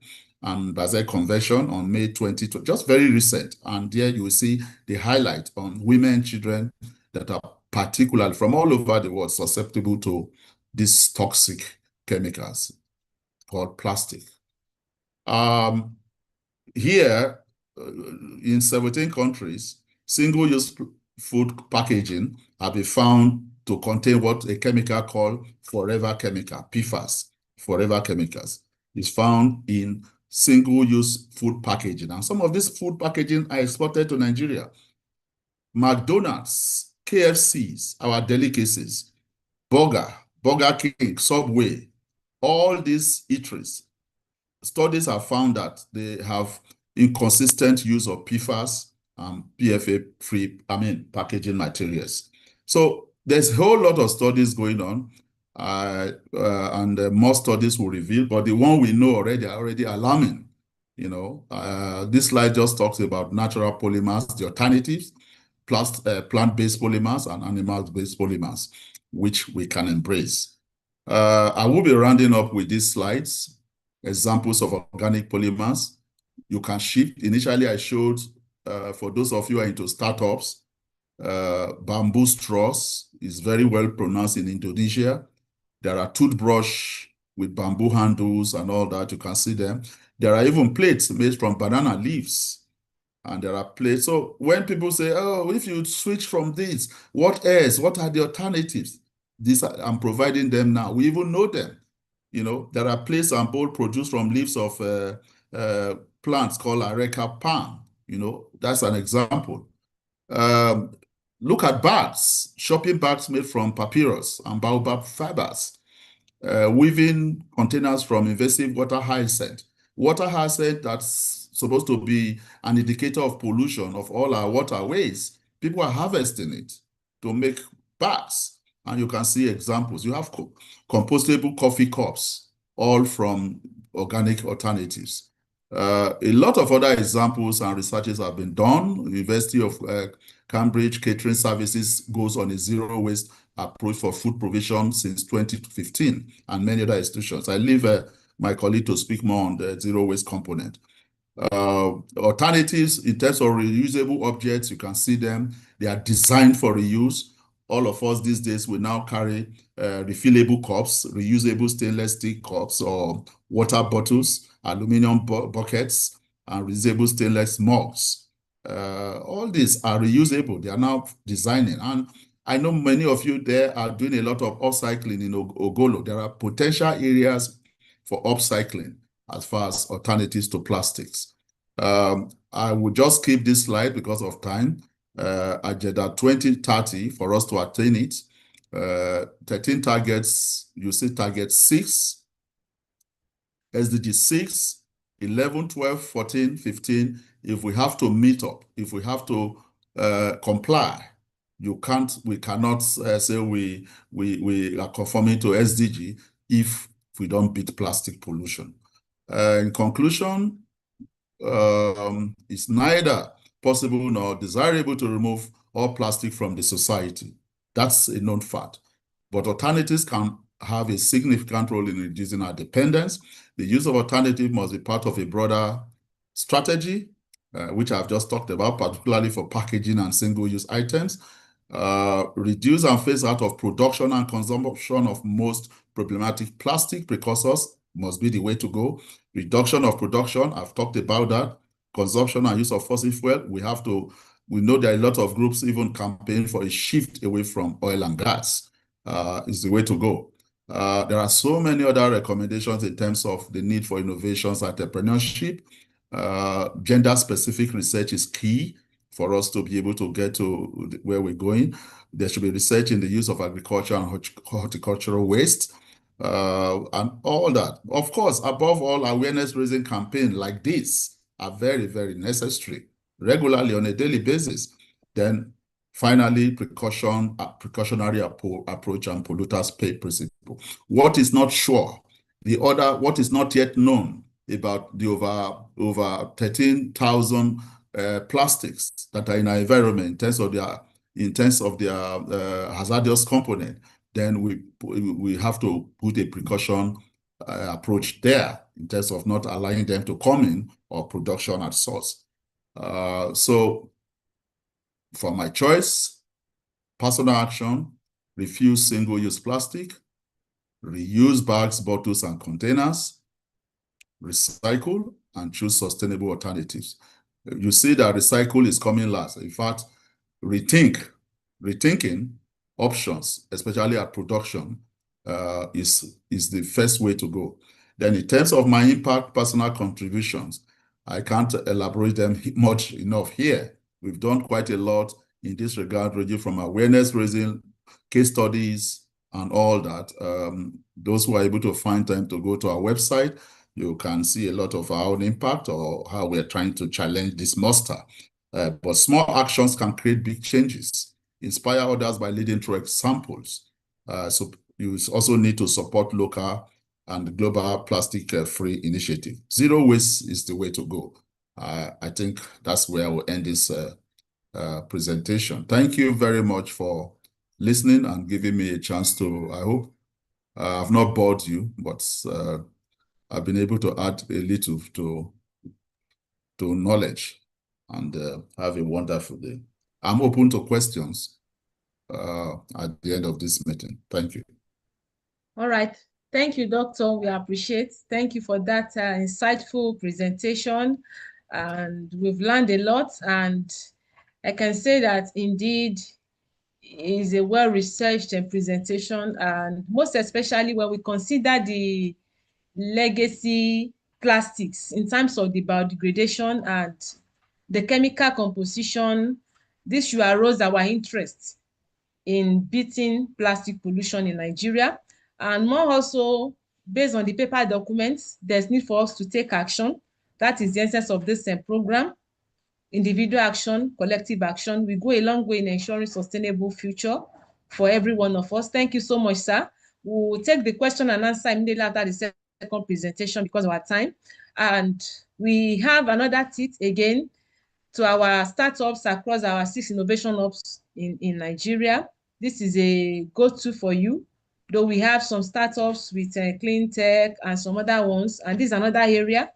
and Basel Convention on May 2020, just very recent. And there you will see the highlight on women and children that are particularly from all over the world susceptible to these toxic chemicals called plastic. Here, in 17 countries, single-use food packaging have been found to contain what a chemical called forever chemical, PFAS, forever chemicals, is found in single-use food packaging. And some of this food packaging are exported to Nigeria. McDonald's, KFCs, our delicacies, Burger King, Subway, all these eateries, studies have found that they have inconsistent use of PFAS and PFA-free, packaging materials. So there's a whole lot of studies going on, and more studies will reveal, but the one we know already are already alarming. This slide just talks about natural polymers, the alternatives, plus plant-based polymers and animal-based polymers, which we can embrace. I will be rounding up with these slides, examples of organic polymers you can shift. Initially, I showed, for those of you who are into startups, bamboo straws is very well pronounced in Indonesia. There are toothbrush with bamboo handles and all that. You can see them. There are even plates made from banana leaves. And there are plates. So when people say, oh, if you switch from this, what else? What are the alternatives? I'm providing them now. We even know them. There are plates and bowls produced from leaves of plants called areca palm. That's an example. Look at bags, shopping bags made from papyrus and baobab fibers, weaving containers from invasive water hyacinth. Water hyacinth that's supposed to be an indicator of pollution of all our waterways. People are harvesting it to make bags. And you can see examples. You have compostable coffee cups all from organic alternatives. A lot of other examples and researches have been done. University of Cambridge Catering Services goes on a zero waste approach for food provision since 2015, and many other institutions. I leave my colleague to speak more on the zero waste component. Alternatives in terms of reusable objects, you can see them. They are designed for reuse. All of us these days will now carry refillable cups, reusable stainless steel cups or water bottles, aluminum buckets, and reusable stainless mugs. All these are reusable. They are now designing. And I know many of you there are doing a lot of upcycling in Ogolo. There are potential areas for upcycling as far as alternatives to plastics. I will just keep this slide because of time. Agenda 2030 for us to attain it. 13 targets, you see target 6, SDG 6, 11, 12, 14, 15. If we have to meet up, if we have to comply, we cannot say we are conforming to SDG if we don't beat plastic pollution. In conclusion, it's neither possible nor desirable to remove all plastic from the society. That's a known fact. But alternatives can have a significant role in reducing our dependence. The use of alternative must be part of a broader strategy, which I've just talked about, particularly for packaging and single-use items. Reduce and phase out of production and consumption of most problematic plastic precursors must be the way to go. Reduction of production, I've talked about that. Consumption and use of fossil fuel, we know there are a lot of groups even campaign for a shift away from oil and gas. Is the way to go. There are so many other recommendations in terms of the need for innovations, entrepreneurship. Gender-specific research is key for us to be able to get to where we're going. There should be research in the use of agriculture and horticultural waste, and all that. Of course, above all, awareness-raising campaigns like this are very, very necessary, regularly on a daily basis. Then finally, precautionary approach and polluters pay principle. What is not sure, what is not yet known about the over 13,000 plastics that are in our environment in terms of their hazardous component, then we have to put a precaution approach there in terms of not allowing them to come in or production at source. So for my choice, personal action, refuse single-use plastic, reuse bags, bottles, and containers, recycle, and choose sustainable alternatives. You see that recycle is coming last. In fact, rethinking options, especially at production, is the first way to go. Then in terms of my impact, personal contributions, I can't elaborate them much enough here. We've done quite a lot in this regard, ranging from awareness raising, case studies, and all that. Those who are able to find time to go to our website, you can see a lot of our own impact or how we're trying to challenge this monster. But small actions can create big changes, inspire others by leading through examples. So you also need to support local and global plastic-free initiative. Zero waste is the way to go. I think that's where we'll end this presentation. Thank you very much for listening and giving me a chance to, I hope I've not bored you, but I've been able to add a little to knowledge, and have a wonderful day. I'm open to questions at the end of this meeting. Thank you. All right. Thank you, Doctor. We appreciate. Thank you for that insightful presentation. And we've learned a lot. And I can say that indeed is a well-researched presentation. And most especially when we consider the legacy plastics in terms of the biodegradation and the chemical composition, this should arouse our interest in beating plastic pollution in Nigeria. And more also, based on the paper documents, there's need for us to take action. That is the essence of this program. Individual action, collective action. We go a long way in ensuring sustainable future for every one of us. Thank you so much, sir. We'll take the question and answer immediately after the second presentation because of our time. And we have another tip again to our startups across our 6 innovation hubs in Nigeria. This is a go-to for you, though we have some startups with clean tech and some other ones. And this is another area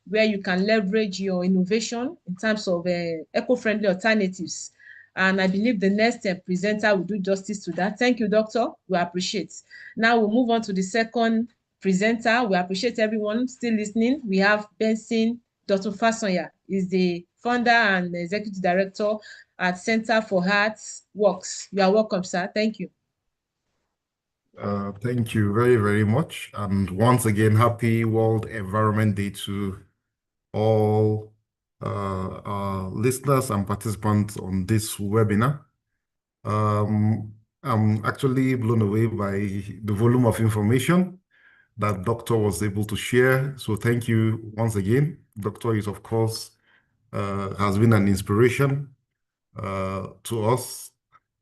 where you can leverage your innovation in terms of eco-friendly alternatives. And I believe the next presenter will do justice to that. Thank you, Doctor. We appreciate. Now we'll move on to the second presenter. We appreciate everyone still listening. We have Benson Dr. Fasanya is the founder and executive director at Center for Arts Works. You are welcome, sir. Thank you. Thank you very, very much. And once again, happy World Environment Day to all our listeners and participants on this webinar. I'm actually blown away by the volume of information that Doctor was able to share. So thank you once again. Doctor is, of course, has been an inspiration to us.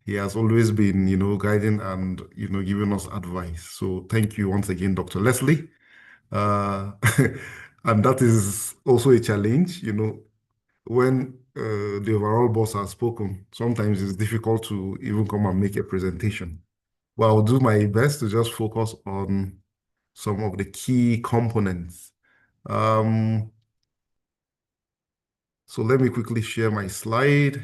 He has always been, guiding and, giving us advice. So thank you once again, Dr. Leslie. And that is also a challenge, when the overall boss has spoken, sometimes it's difficult to even come and make a presentation. Well, I'll do my best to just focus on some of the key components. So let me quickly share my slide.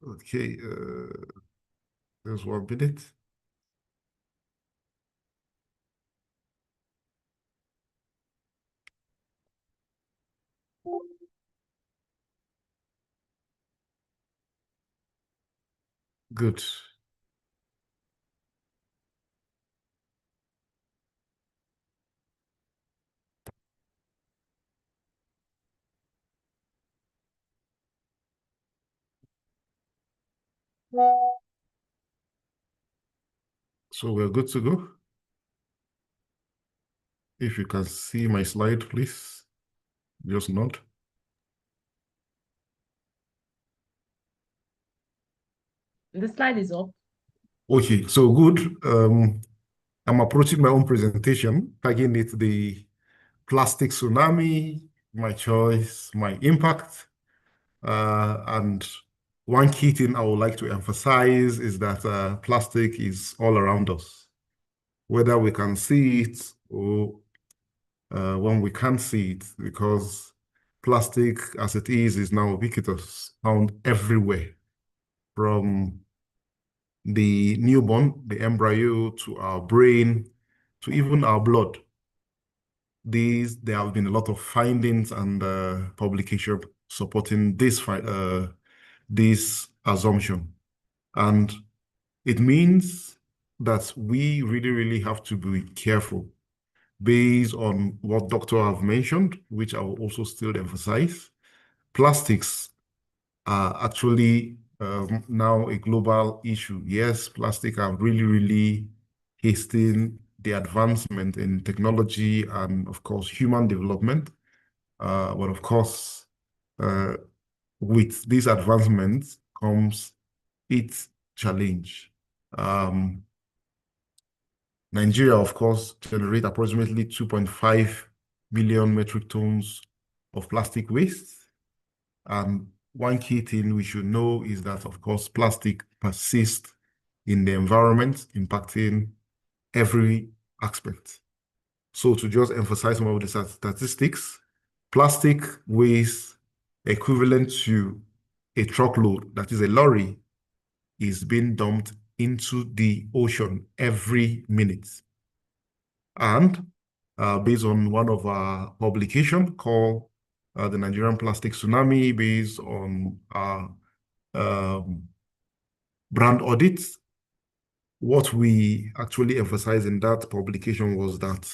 Okay, there's 1 minute. Good. So we're good to go. If you can see my slide, please just nod. The slide is up. Okay, so good. I'm approaching my own presentation, tagging it the plastic tsunami, my choice, my impact. And one key thing I would like to emphasize is that plastic is all around us, whether we can see it or when we can't see it, because plastic as it is now ubiquitous, found everywhere, from the newborn, the embryo, to our brain, to even our blood. There have been a lot of findings and publication supporting this assumption. And it means that we really, really have to be careful based on what Doctor have mentioned, which I will also still emphasize. Plastics are actually now a global issue. Yes, plastic are really, really hastening the advancement in technology and, of course, human development. But of course, with these advancements comes its challenge. Nigeria, of course, generates approximately 2.5 million metric tons of plastic waste. And one key thing we should know is that, of course, plastic persists in the environment, impacting every aspect. So to just emphasize some of the statistics, plastic waste equivalent to a truckload, that is a lorry, is being dumped into the ocean every minute. And based on one of our publications called the Nigerian Plastic Tsunami, based on our brand audits, what we actually emphasized in that publication was that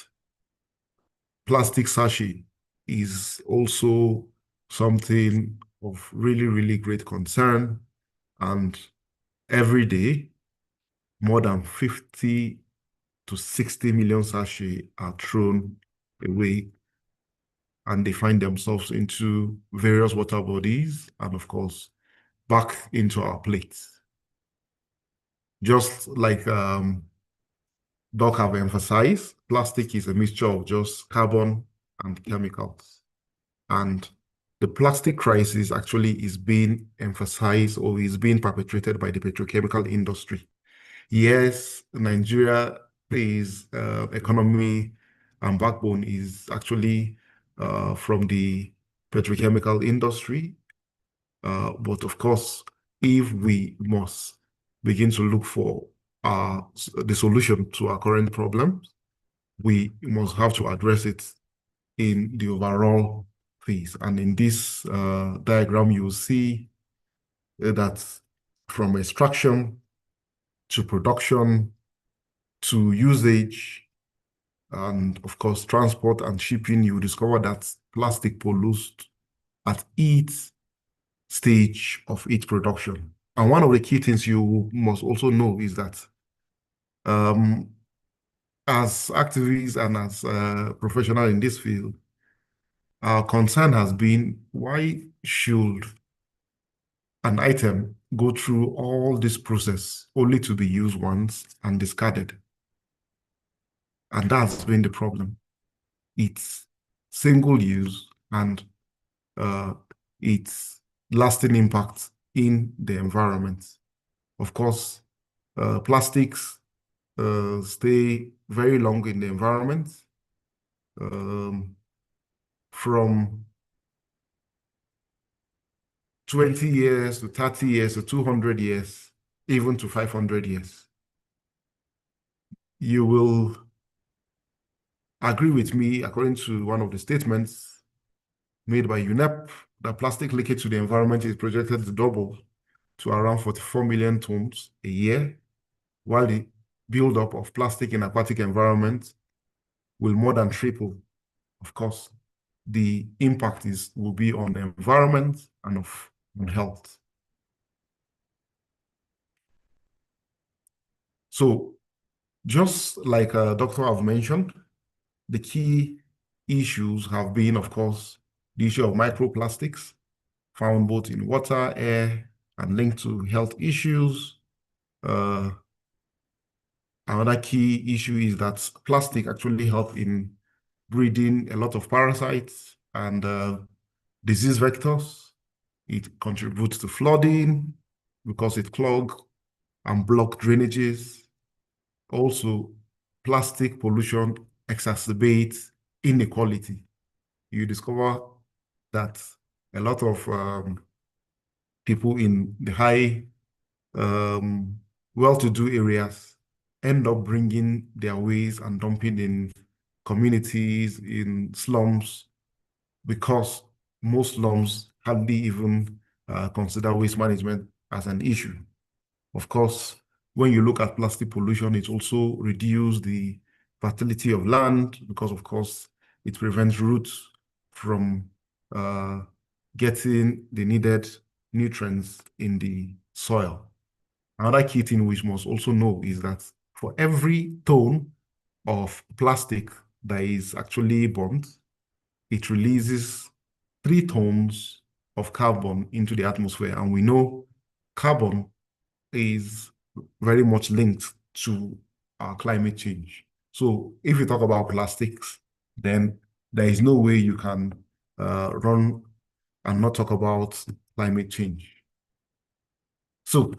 plastic sachet is also something of really, really great concern. And every day, more than 50 to 60 million sachets are thrown away, and they find themselves into various water bodies and, of course, back into our plates. Just like Doc have emphasized, plastic is a mixture of just carbon and chemicals. And the plastic crisis actually is being emphasized or is being perpetrated by the petrochemical industry. Yes, Nigeria is economy and backbone is actually from the petrochemical industry. But of course, if we must begin to look for the solution to our current problems, we must have to address it in the overall phase. And in this diagram, you will see that from extraction to production to usage and of course transport and shipping, you will discover that plastic pollutes at each stage of its production. And one of the key things you must also know is that as activists and as professionals in this field, our concern has been, why should an item go through all this process only to be used once and discarded? And that's been the problem. It's single use and its lasting impact in the environment. Of course, plastics stay very long in the environment, from 20 years to 30 years to 200 years, even to 500 years. You will agree with me, according to one of the statements made by UNEP, that plastic leakage to the environment is projected to double to around 44 million tons a year, while the buildup of plastic in aquatic environments will more than triple. Of course, the impact will be on the environment and on health. So just like Dr. have mentioned, the key issues have been, of course, the issue of microplastics found both in water, air, and linked to health issues. Another key issue is that plastic actually help in breeding a lot of parasites and disease vectors. It contributes to flooding because it clogs and blocks drainages. Also, plastic pollution exacerbates inequality. You discover that a lot of people in the high, well-to-do areas end up bringing their waste and dumping in communities, in slums, because most slums hardly even consider waste management as an issue. Of course, when you look at plastic pollution, it also reduces the fertility of land because, of course, it prevents roots from getting the needed nutrients in the soil. Another key thing we must also know is that for every ton of plastic that is actually burnt, it releases 3 tons of carbon into the atmosphere. And we know carbon is very much linked to our climate change. So if you talk about plastics, then there is no way you can run and not talk about climate change. So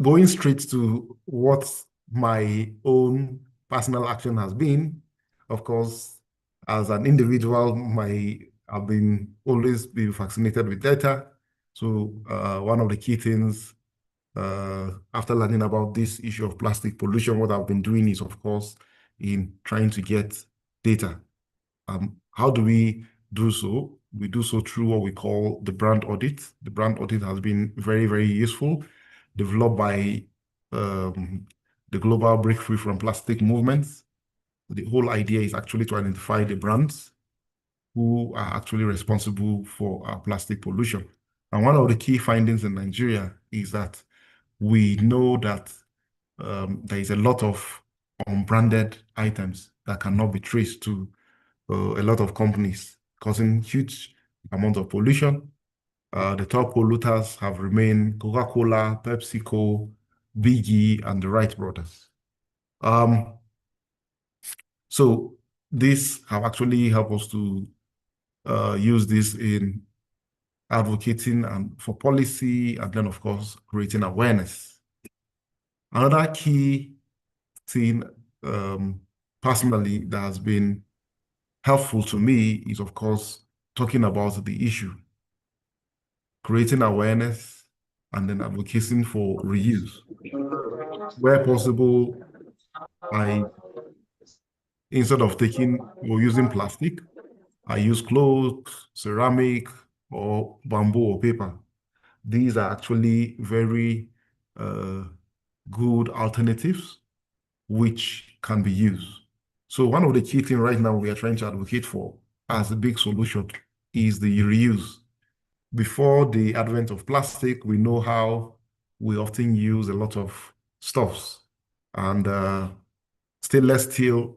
going straight to what my own personal action has been, of course, as an individual, I've always been fascinated with data. So one of the key things after learning about this issue of plastic pollution, what I've been doing is, of course, in trying to get data. How do we do so? We do so through what we call the brand audit. The brand audit has been very, very useful, developed by the Global Breakthrough from Plastic Movement. The whole idea is actually to identify the brands who are actually responsible for our plastic pollution. And one of the key findings in Nigeria is that we know that there is a lot of unbranded items that cannot be traced to a lot of companies, causing huge amount of pollution. The top polluters have remained Coca-Cola, PepsiCo, BG, and the Wright brothers. So this have actually helped us to use this in advocating and for policy, and then of course creating awareness. Another key thing personally that has been helpful to me is of course talking about the issue, creating awareness, and then advocating for reuse. Where possible, instead of taking or using plastic, I use cloth, ceramic, or bamboo or paper. These are actually very good alternatives which can be used. So one of the key things right now we are trying to advocate for as a big solution is the reuse. Before the advent of plastic, we know how we often use a lot of stuffs, and stainless steel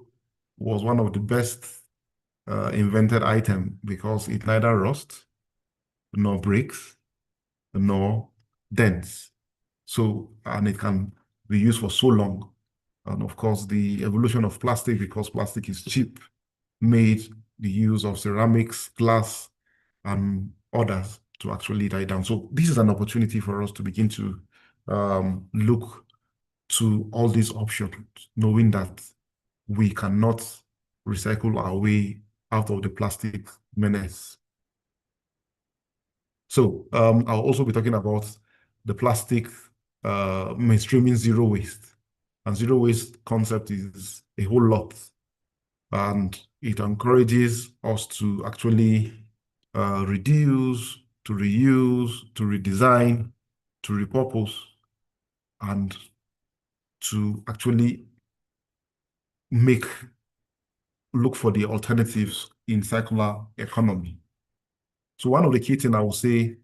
was one of the best invented item because it neither rusts, nor breaks, nor dents. So, and it can be used for so long. And of course, the evolution of plastic, because plastic is cheap, made the use of ceramics, glass, and others to actually die down. So this is an opportunity for us to begin to look to all these options, knowing that we cannot recycle our way out of the plastic menace. So I'll also be talking about the plastic mainstreaming zero waste. And zero waste concept is a whole lot. And it encourages us to actually reduce, to reuse, to redesign, to repurpose, and to actually look for the alternatives in circular economy. So one of the key things I would say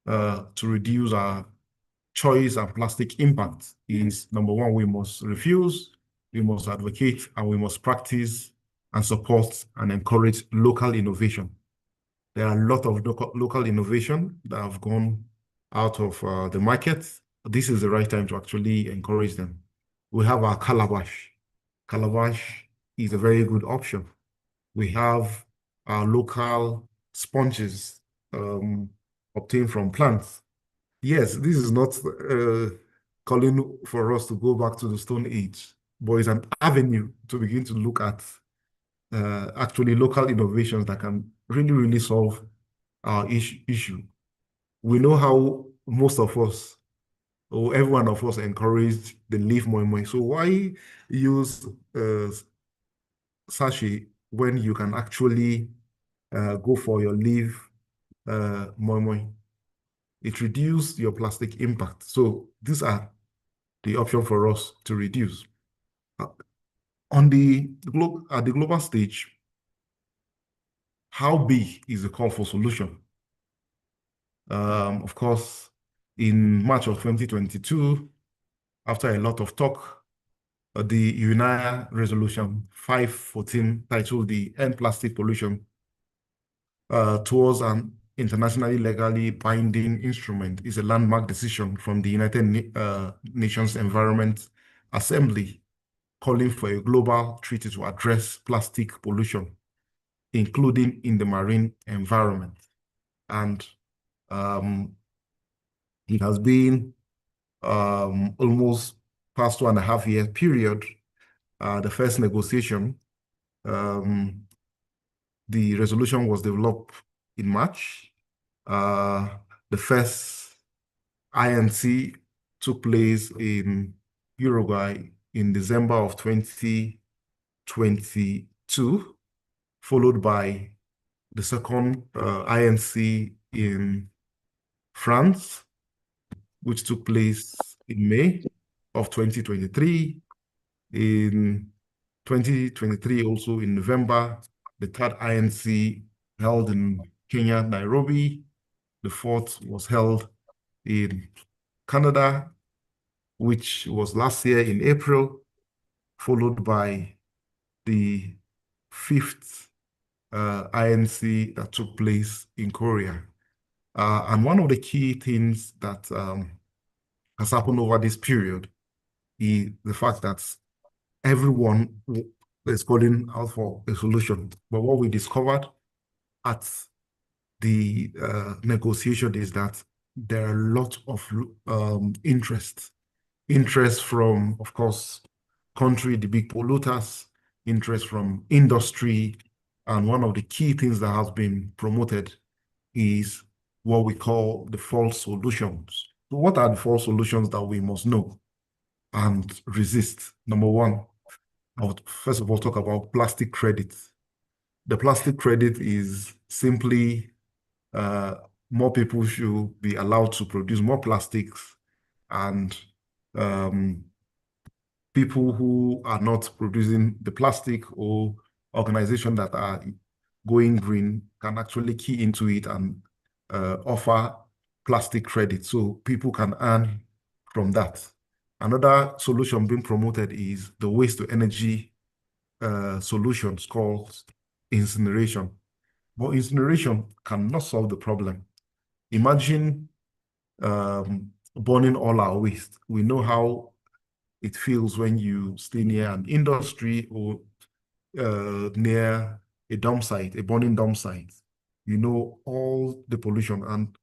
to reduce our choice and plastic impact is, number one, we must refuse, we must advocate, and we must practice and support and encourage local innovation. There are a lot of local innovation that have gone out of the market. This is the right time to actually encourage them. We have our calabash. Calabash is a very good option. We have our local sponges obtained from plants. Yes, this is not calling for us to go back to the Stone Age, but it's an avenue to begin to look at actually local innovations that can really, really solve our issue. We know how most of us, or every one of us, encouraged the leaf moi moi. So why use sachet when you can actually go for your leaf moi moi? It reduces your plastic impact. So these are the option for us to reduce. At the global stage, how big is the call for solution? Of course, in March of 2022, after a lot of talk, the UNIA Resolution 514, titled the End Plastic Pollution towards an internationally legally binding instrument, is a landmark decision from the United Nations Environment Assembly, calling for a global treaty to address plastic pollution, including in the marine environment. And it has been almost past 2.5 year period. The first negotiation, the resolution was developed in March. The first INC took place in Uruguay in December of 2022, followed by the second INC in France, which took place in May of 2023. In 2023, also in November, the third INC held in Kenya, Nairobi. The fourth was held in Canada, which was last year in April, followed by the fifth INC that took place in Korea. And one of the key things that has happened over this period is the fact that everyone is calling out for a solution. But what we discovered at the negotiation is that there are a lot of interest from, of course, country, the big polluters, interest from industry. And one of the key things that has been promoted is what we call the false solutions. So what are the false solutions that we must know and resist? Number one, I would first of all talk about plastic credit. The plastic credit is simply more people should be allowed to produce more plastics, and people who are not producing the plastic or organizations that are going green can actually key into it and offer plastic credit so people can earn from that. Another solution being promoted is the waste to energy solutions called incineration. But incineration cannot solve the problem. Imagine burning all our waste. We know how it feels when you stay near an industry or near a dump site, a burning dump site. You know all the pollution. And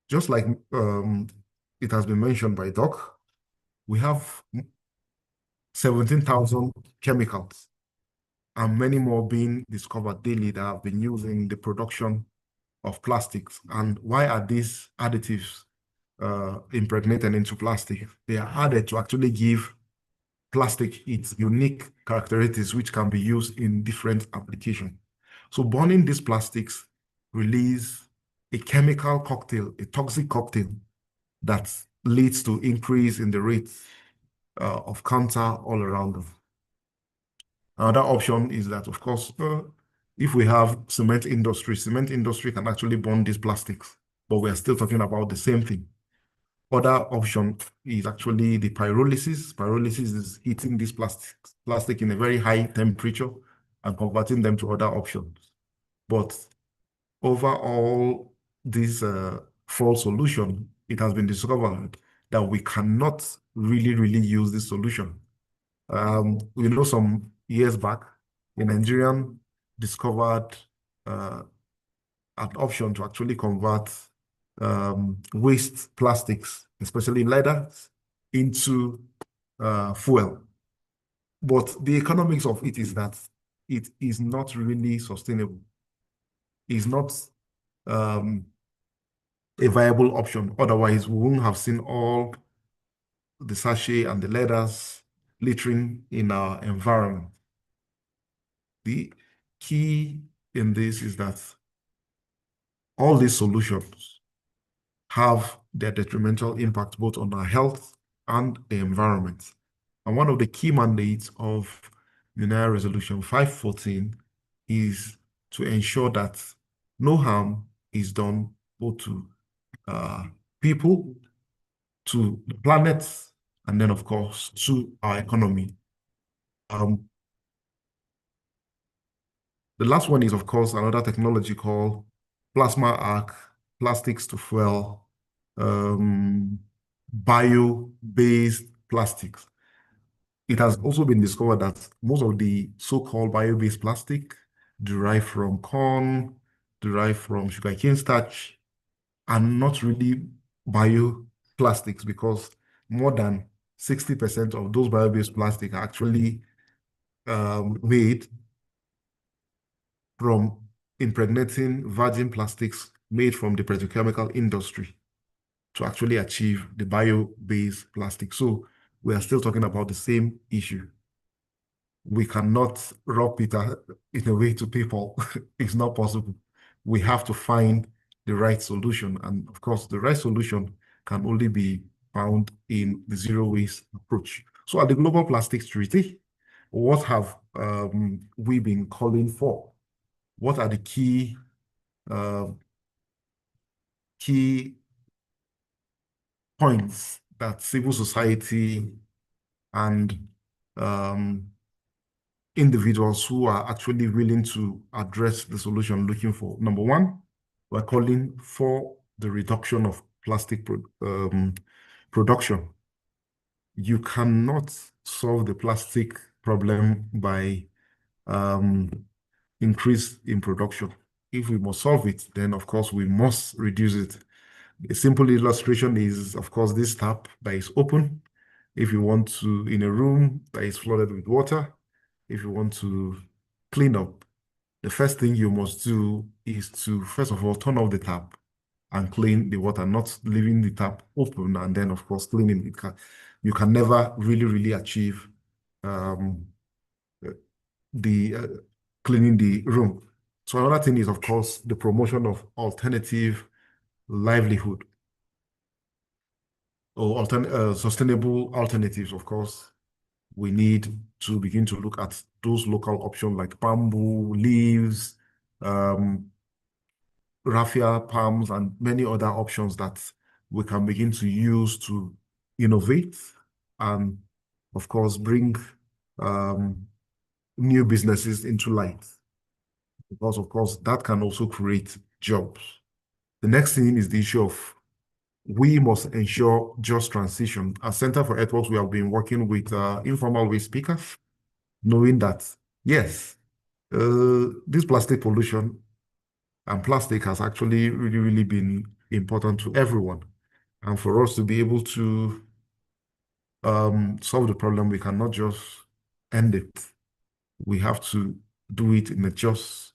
just like it has been mentioned by Doc, we have 17,000 chemicals and many more being discovered daily that have been used in the production of plastics. And why are these additives impregnated into plastic? They are added to actually give plastic its unique characteristics, which can be used in different applications. So burning these plastics release a chemical cocktail, a toxic cocktail that leads to increase in the rate of cancer all around them. Another option is that, of course, if we have cement industry can actually burn these plastics, but we are still talking about the same thing. Other option is actually the pyrolysis. Pyrolysis is heating these plastic in a very high temperature and converting them to other options. But overall, this false solution, it has been discovered that we cannot really use this solution. We know some years back, a Nigerian discovered an option to actually convert waste plastics, especially leather, into fuel. But the economics of it is that it is not really sustainable. It's not a viable option. Otherwise, we wouldn't have seen all the sachet and the leathers littering in our environment. The key in this is that all these solutions have their detrimental impact both on our health and the environment. And one of the key mandates of UNEA Resolution 514 is to ensure that no harm is done both to people, to the planet, and then, of course, to our economy. The last one is, of course, another technology called plasma arc, plastics to fuel, bio-based plastics. It has also been discovered that most of the so-called bio-based plastic derived from corn, derived from sugarcane starch, are not really bioplastics because more than 60% of those bio-based plastic are actually made from impregnating virgin plastics made from the petrochemical industry to actually achieve the bio-based plastic. So we are still talking about the same issue. We cannot rob it in a way to people. It's not possible. We have to find the right solution. And of course, the right solution can only be found in the zero waste approach. So at the Global Plastics Treaty, what have we been calling for? What are the key points that civil society and individuals who are actually willing to address the solution looking for? Number one, we're calling for the reduction of plastic production. You cannot solve the plastic problem by increase in production. If we must solve it, then of course we must reduce it. A simple illustration is, of course, this tap that is open. If you want to, in a room that is flooded with water, if you want to clean up, the first thing you must do is to, first of all, turn off the tap and clean the water, not leaving the tap open and then, of course, cleaning it. You can never really achieve cleaning the room. So another thing is, of course, the promotion of alternative livelihood or sustainable alternatives. Of course, we need to begin to look at those local options like bamboo, leaves, raffia palms, and many other options that we can begin to use to innovate and, of course, bring new businesses into light. Because, of course, that can also create jobs. The next thing is the issue of we must ensure just transition. At Center for Earthworks, we have been working with informal waste pickers, knowing that, yes, this plastic pollution and plastic has actually really been important to everyone. And for us to be able to solve the problem, we cannot just end it. We have to do it in a just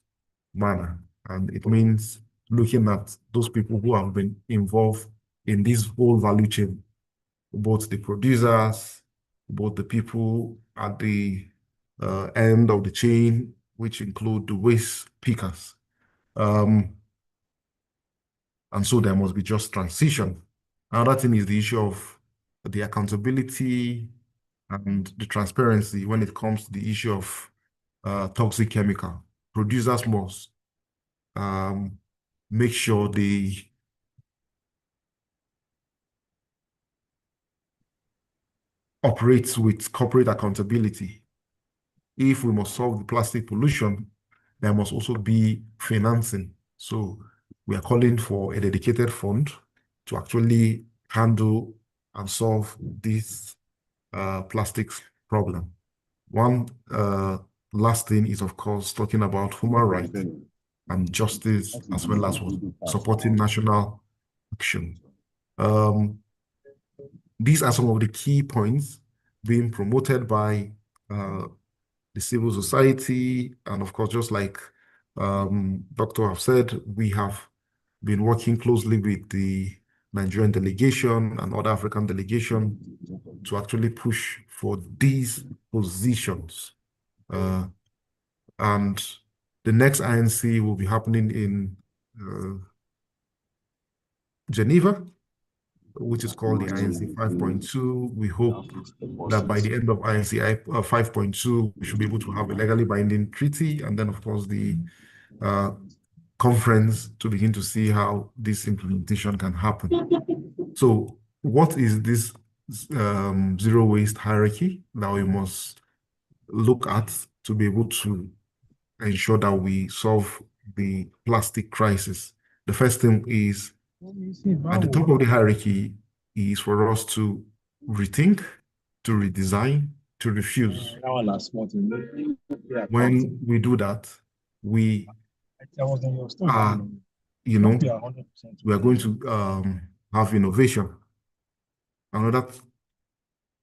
manner. And it means looking at those people who have been involved in this whole value chain, both the producers, both the people at the end of the chain, which include the waste pickers. And so there must be just transition. Another thing is the issue of the accountability and the transparency when it comes to the issue of toxic chemical. Producers must make sure they operate with corporate accountability. If we must solve the plastic pollution, there must also be financing. So we are calling for a dedicated fund to actually handle and solve this plastics problem. One last thing is, of course, talking about human rights and justice, as well as supporting national action. These are some of the key points being promoted by the civil society. And of course, just like Dr. have said, we have been working closely with the Nigerian delegation and other African delegation to actually push for these positions. And the next INC will be happening in Geneva, which is called the INC 5.2. We hope that by the end of INC 5.2, we should be able to have a legally binding treaty, and then, of course, the conference to begin to see how this implementation can happen. So what is this zero waste hierarchy that we must look at to be able to ensure that we solve the plastic crisis? The first thing is, at the top of the hierarchy is for us to rethink, to redesign, to refuse. When we do that, we are, we are going to have innovation. Another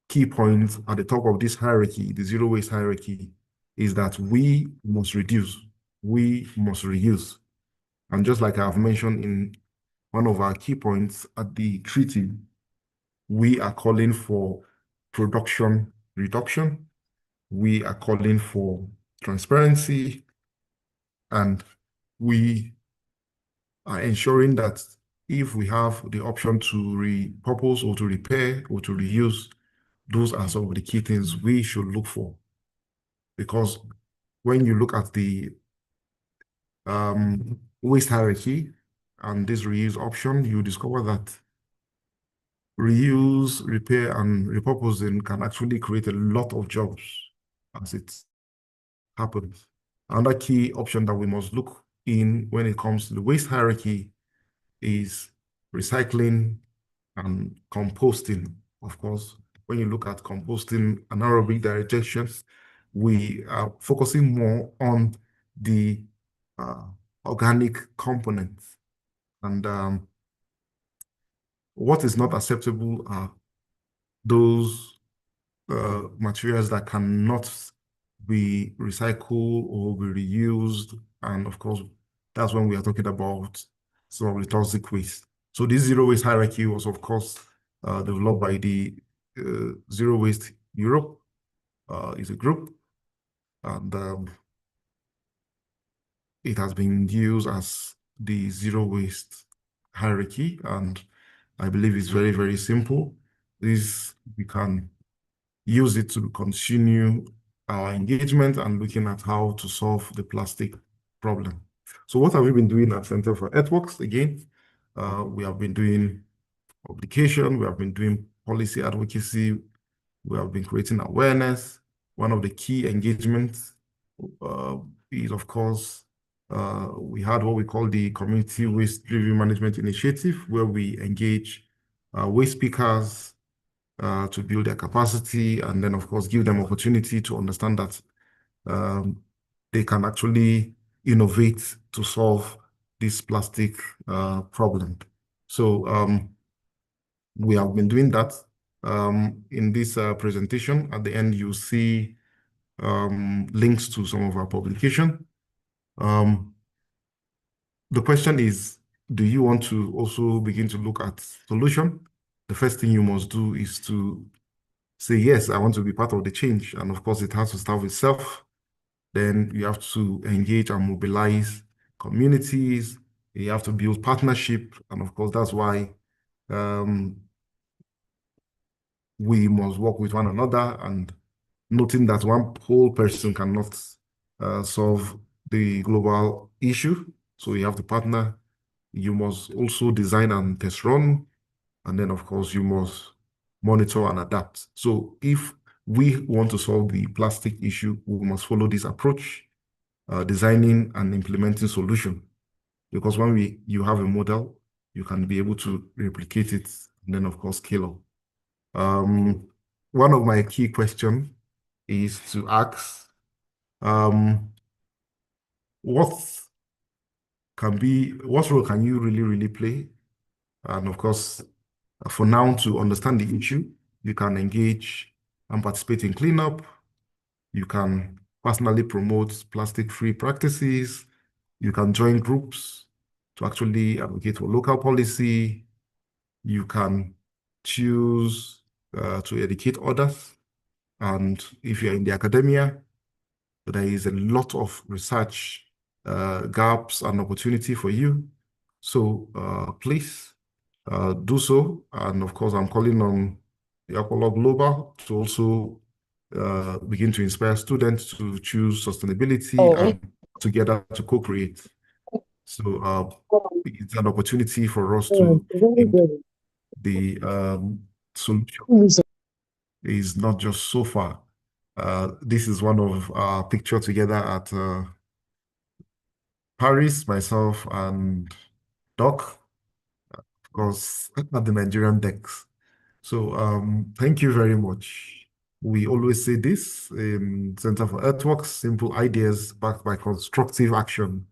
key point at the top of this hierarchy, the zero waste hierarchy, is that we must reduce, we must reuse. And just like I've mentioned in one of our key points at the treaty, we are calling for production reduction. We are calling for transparency, and we are ensuring that if we have the option to repurpose or to repair or to reuse, those are some of the key things we should look for. Because when you look at the waste hierarchy and this reuse option, you discover that reuse, repair, and repurposing can actually create a lot of jobs as it happens. Another key option that we must look in when it comes to the waste hierarchy is recycling, and composting. Of course, when you look at composting anaerobic digestions, we are focusing more on the organic components. And what is not acceptable are those materials that cannot be recycled or be reused. And of course, that's when we are talking about some of the toxic waste. So this zero waste hierarchy was, of course, developed by the Zero Waste Europe. Is a group, and it has been used as the zero waste hierarchy, and I believe it's very, very simple. This, we can use it to continue our engagement and looking at how to solve the plastic problem. So what have we been doing at Center for Earthworks? Again, we have been doing publication, we have been doing policy advocacy, we have been creating awareness. One of the key engagements is, of course, we had what we call the Community Waste Review Management Initiative, where we engage waste speakers to build their capacity, and then, of course, give them opportunity to understand that they can actually innovate to solve this plastic problem. So we have been doing that. In this presentation, at the end, you see links to some of our publication. The question is, do you want to also begin to look at solution? The first thing you must do is to say, yes, I want to be part of the change. And of course, it has to start with self. Then you have to engage and mobilize communities. You have to build partnership. And of course, that's why we must work with one another, and noting that one whole person cannot solve the global issue. So you have to partner. You must also design and test run. And then, of course, you must monitor and adapt. So if we want to solve the plastic issue, we must follow this approach, designing and implementing solution. Because when you have a model, you can be able to replicate it, and then, of course, scale up. One of my key questions is to ask, what role can you really play? And of course, for now, to understand the issue, you can engage and participate in cleanup. You can personally promote plastic-free practices. You can join groups to actually advocate for local policy. You can choose to educate others. And if you're in the academia, there is a lot of research gaps and opportunity for you. So please do so. And of course, I'm calling on the Aqualog Global to also begin to inspire students to choose sustainability and together to co-create. So it's an opportunity for us to the solution is not just so far. This is one of our picture together at Paris, myself and Doc, of course, at the Nigerian decks. So thank you very much. We always say this in Center for Earthworks: simple ideas backed by constructive action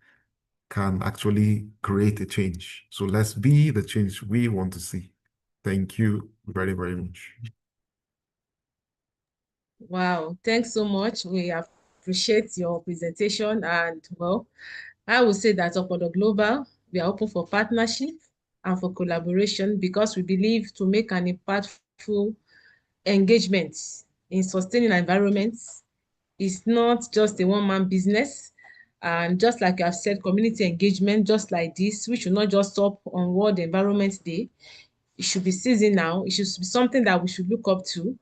can actually create a change. So let's be the change we want to see. Thank you very, very much. Wow, thanks so much. We appreciate your presentation, and well, I would say that for the global, we are open for partnership and for collaboration, because we believe to make an impactful engagement in sustaining environments is not just a one-man business. And just like I've said, community engagement, just like this, we should not just stop on World Environment Day. It should be seasonal. It should be something that we should look up to.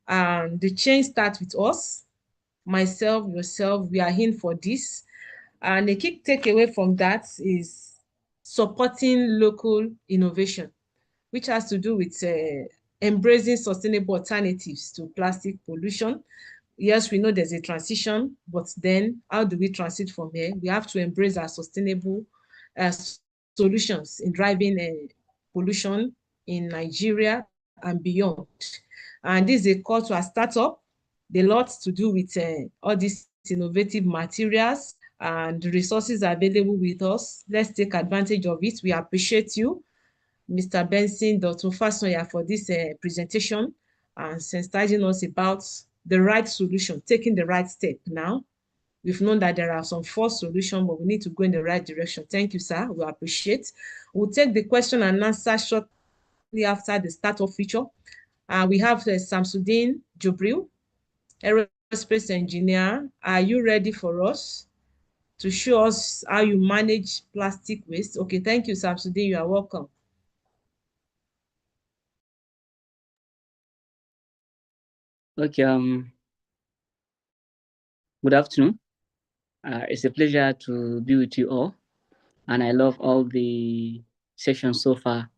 And the change starts with us, myself, yourself. We are in for this. And a key takeaway from that is supporting local innovation, which has to do with embracing sustainable alternatives to plastic pollution. Yes, we know there's a transition, but then how do we transit from here? We have to embrace our sustainable solutions in driving pollution in Nigeria and beyond. And this is a call to a startup. A lot to do with all these innovative materials and resources available with us. Let's take advantage of it. We appreciate you, Mr. Benson Dr. Fasanya, for this presentation and sensitizing us about the right solution, taking the right step now. We've known that there are some false solutions, but we need to go in the right direction. Thank you, sir. We appreciate. We'll take the question and answer shortly after the startup feature. We have Samsudeen Jubril, aerospace engineer. Are you ready for us to show us how you manage plastic waste? Okay, thank you, Samsudeen. You are welcome. Okay, good afternoon. It's a pleasure to be with you all, and I love all the sessions so far.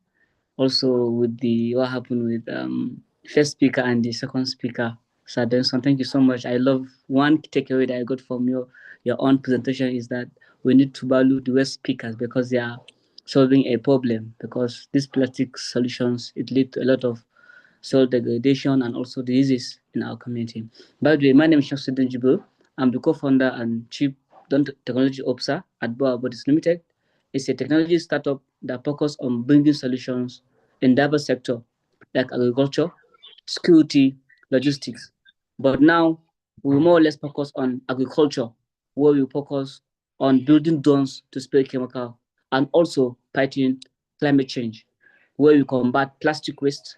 Also with the what happened with first speaker and the second speaker, Sir Denson. Thank you so much. I love one takeaway that I got from your own presentation is that we need to value the West speakers because they are solving a problem, because these plastic solutions, it lead to a lot of soil degradation and also diseases in our community. By the way, my name is Samsudeen Jubril. I'm the co-founder and chief technology officer at Boa Bodies Limited. It's a technology startup that focuses on bringing solutions in diverse sectors like agriculture, security, logistics. But now we more or less focus on agriculture, where we focus on building drones to spray chemical and also fighting climate change, where we combat plastic waste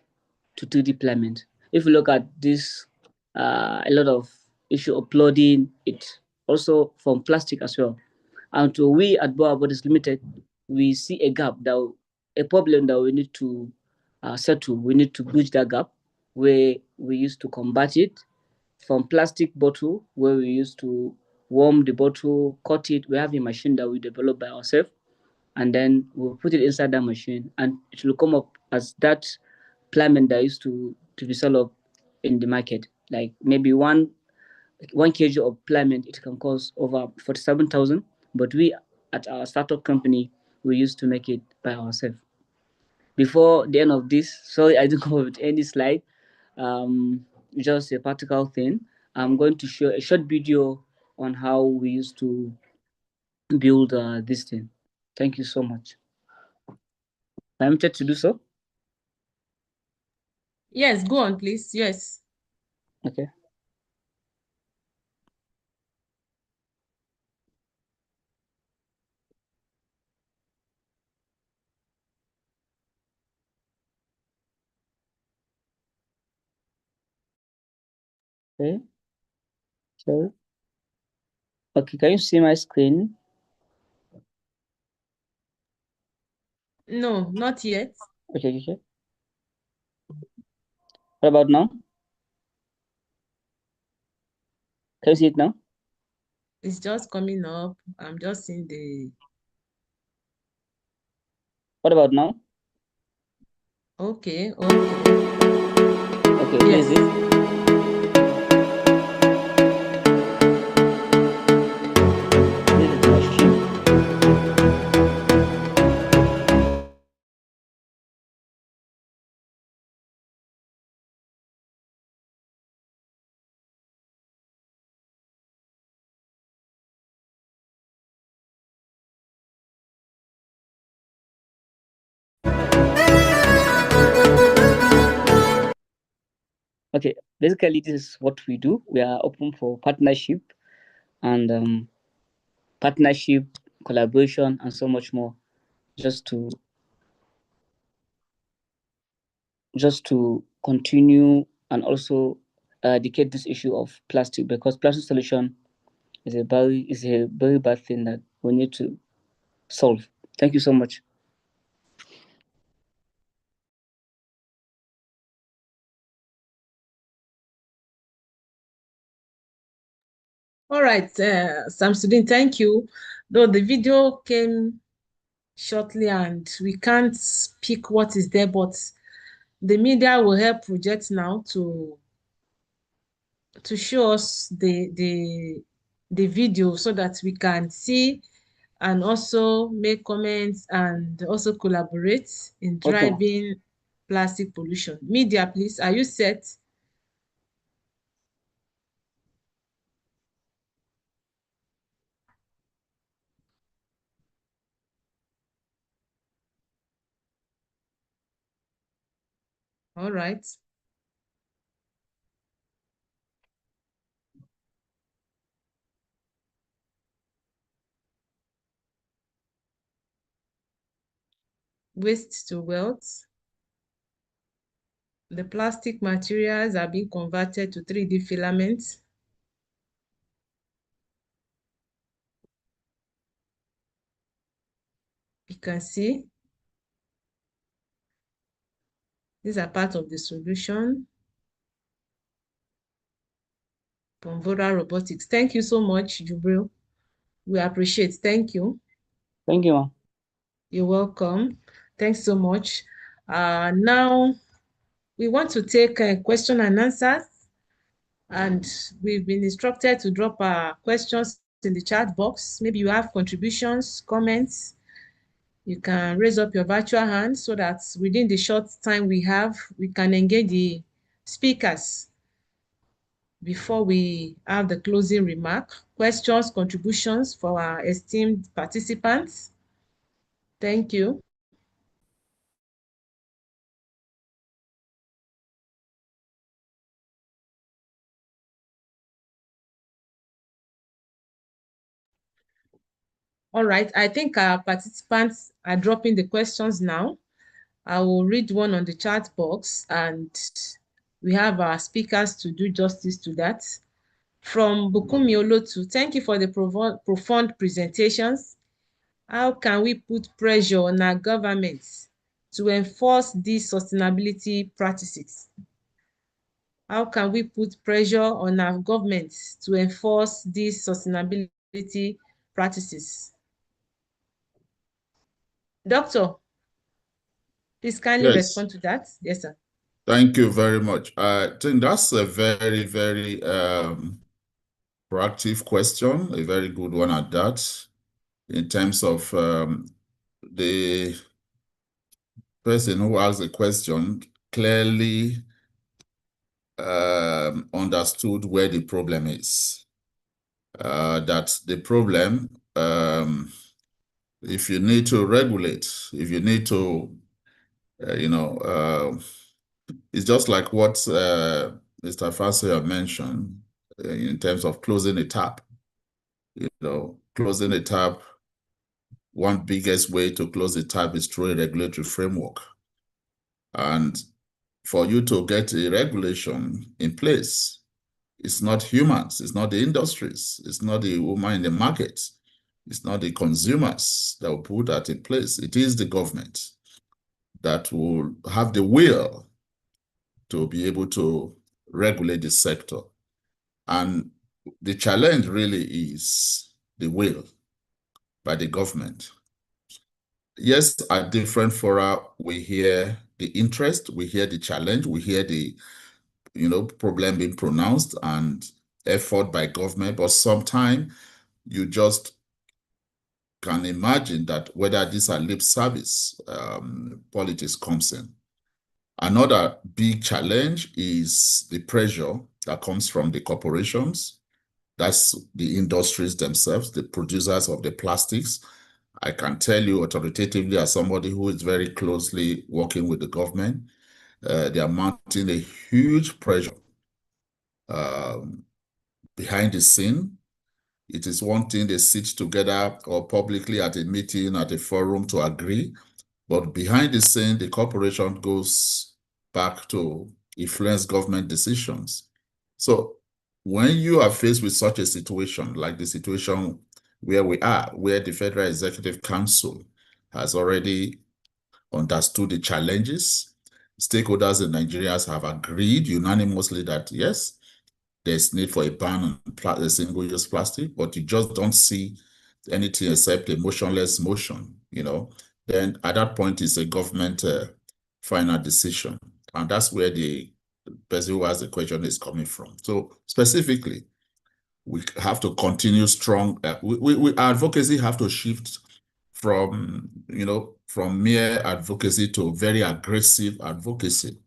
to 3D payment. If you look at this, a lot of issue uploading it also from plastic as well. And so we at Boa Bodies Limited, we see a gap, that a problem that we need to settle. We need to bridge that gap where we used to combat it from plastic bottle, where we used to warm the bottle, cut it. We have a machine that we develop by ourselves, and then we'll put it inside that machine, and it will come up as that payment that used to be sold in the market. Like maybe 1 kg of payment, it can cost over 47,000. But we at our startup company, we used to make it by ourselves. Before the end of this, sorry, I don't come up with any slide. Just a practical thing. I'm going to show a short video on how we used to build this thing. Thank you so much. Permitted to do so? Yes, go on, please. Yes. Okay. Okay. So, okay, can you see my screen? No, not yet. Okay, okay. What about now? Can you see it now? It's just coming up. I'm just seeing the... What about now? Okay, okay. Okay, where is it? This is my stream. Okay, basically this is what we do. We are open for partnership and partnership, collaboration, and so much more, just to continue and also eradicate this issue of plastic, because plastic solution is a very bad thing that we need to solve. Thank you so much. All right, Samsudeen, thank you. Though the video came shortly and we can't speak what is there, but the media will help project now to show us the video so that we can see and also make comments and also collaborate in driving plastic pollution. Media, please, are you set? All right. Waste to wealth. The plastic materials are being converted to 3D filaments. You can see these are part of the solution. Ponvora Robotics. Thank you so much, Jubril. We appreciate. Thank you. Thank you. You're welcome. Thanks so much. Now we want to take question and answers, and we've been instructed to drop our questions in the chat box. Maybe you have contributions, comments. You can raise up your virtual hand so that within the short time we have, we can engage the speakers before we have the closing remark. Questions, contributions for our esteemed participants. Thank you. All right, I think our participants are dropping the questions now. I will read one on the chat box, and we have our speakers to do justice to that. From Bukumi Olotu, thank you for the profound presentations. How can we put pressure on our governments to enforce these sustainability practices? How can we put pressure on our governments to enforce these sustainability practices? Doctor, please kindly respond to that. Yes, sir. Thank you very much. I think that's a very, very proactive question, a very good one at that, in terms of the person who asked the question clearly understood where the problem is. That the problem, if you need to regulate, if you need to, it's just like what Mr. Fasea mentioned in terms of closing a tap. Closing a tap, one biggest way to close the tap is through a regulatory framework. And for you to get a regulation in place, it's not humans, it's not the industries, it's not the woman in the market, it's not the consumers that will put that in place. It is the government that will have the will to be able to regulate the sector. And the challenge really is the will by the government. Yes, at different fora, we hear the interest, we hear the challenge, we hear the problem being pronounced and effort by government, but sometimes you just can imagine that whether these are lip service, politics comes in. Another big challenge is the pressure that comes from the corporations. That's the industries themselves, the producers of the plastics. I can tell you authoritatively, as somebody who is very closely working with the government, they are mounting a huge pressure behind the scene. It is one thing they sit together or publicly at a meeting, at a forum to agree, but behind the scene, the corporation goes back to influence government decisions. So when you are faced with such a situation, like the situation where we are, where the Federal Executive Council has already understood the challenges, stakeholders in Nigeria have agreed unanimously that yes, there's need for a ban on single-use plastic, but you just don't see anything except a motionless motion, then at that point it's a government final decision. And that's where the person who asked the question is coming from. So specifically, We have to continue strong. Our advocacy have to shift from, from mere advocacy to very aggressive advocacy.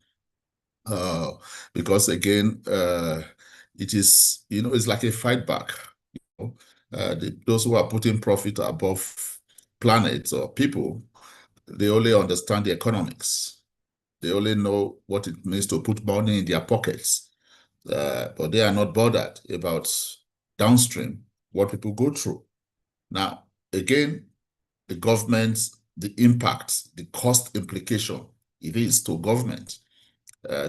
Because again, it is, it's like a fight back. Those who are putting profit above planets or people, they only understand the economics. They only know what it means to put money in their pockets. But they are not bothered about downstream, what people go through. Now, again, the government, the impact, the cost implication it is to government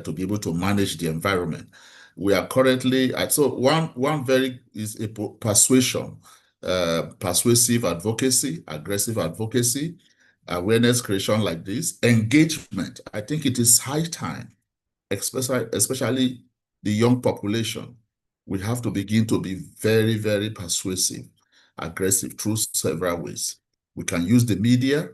to be able to manage the environment. We are currently at, so one very is a persuasive advocacy, aggressive advocacy, awareness creation like this, engagement. I think it is high time, especially the young population. We have to begin to be very, very persuasive, aggressive through several ways. We can use the media.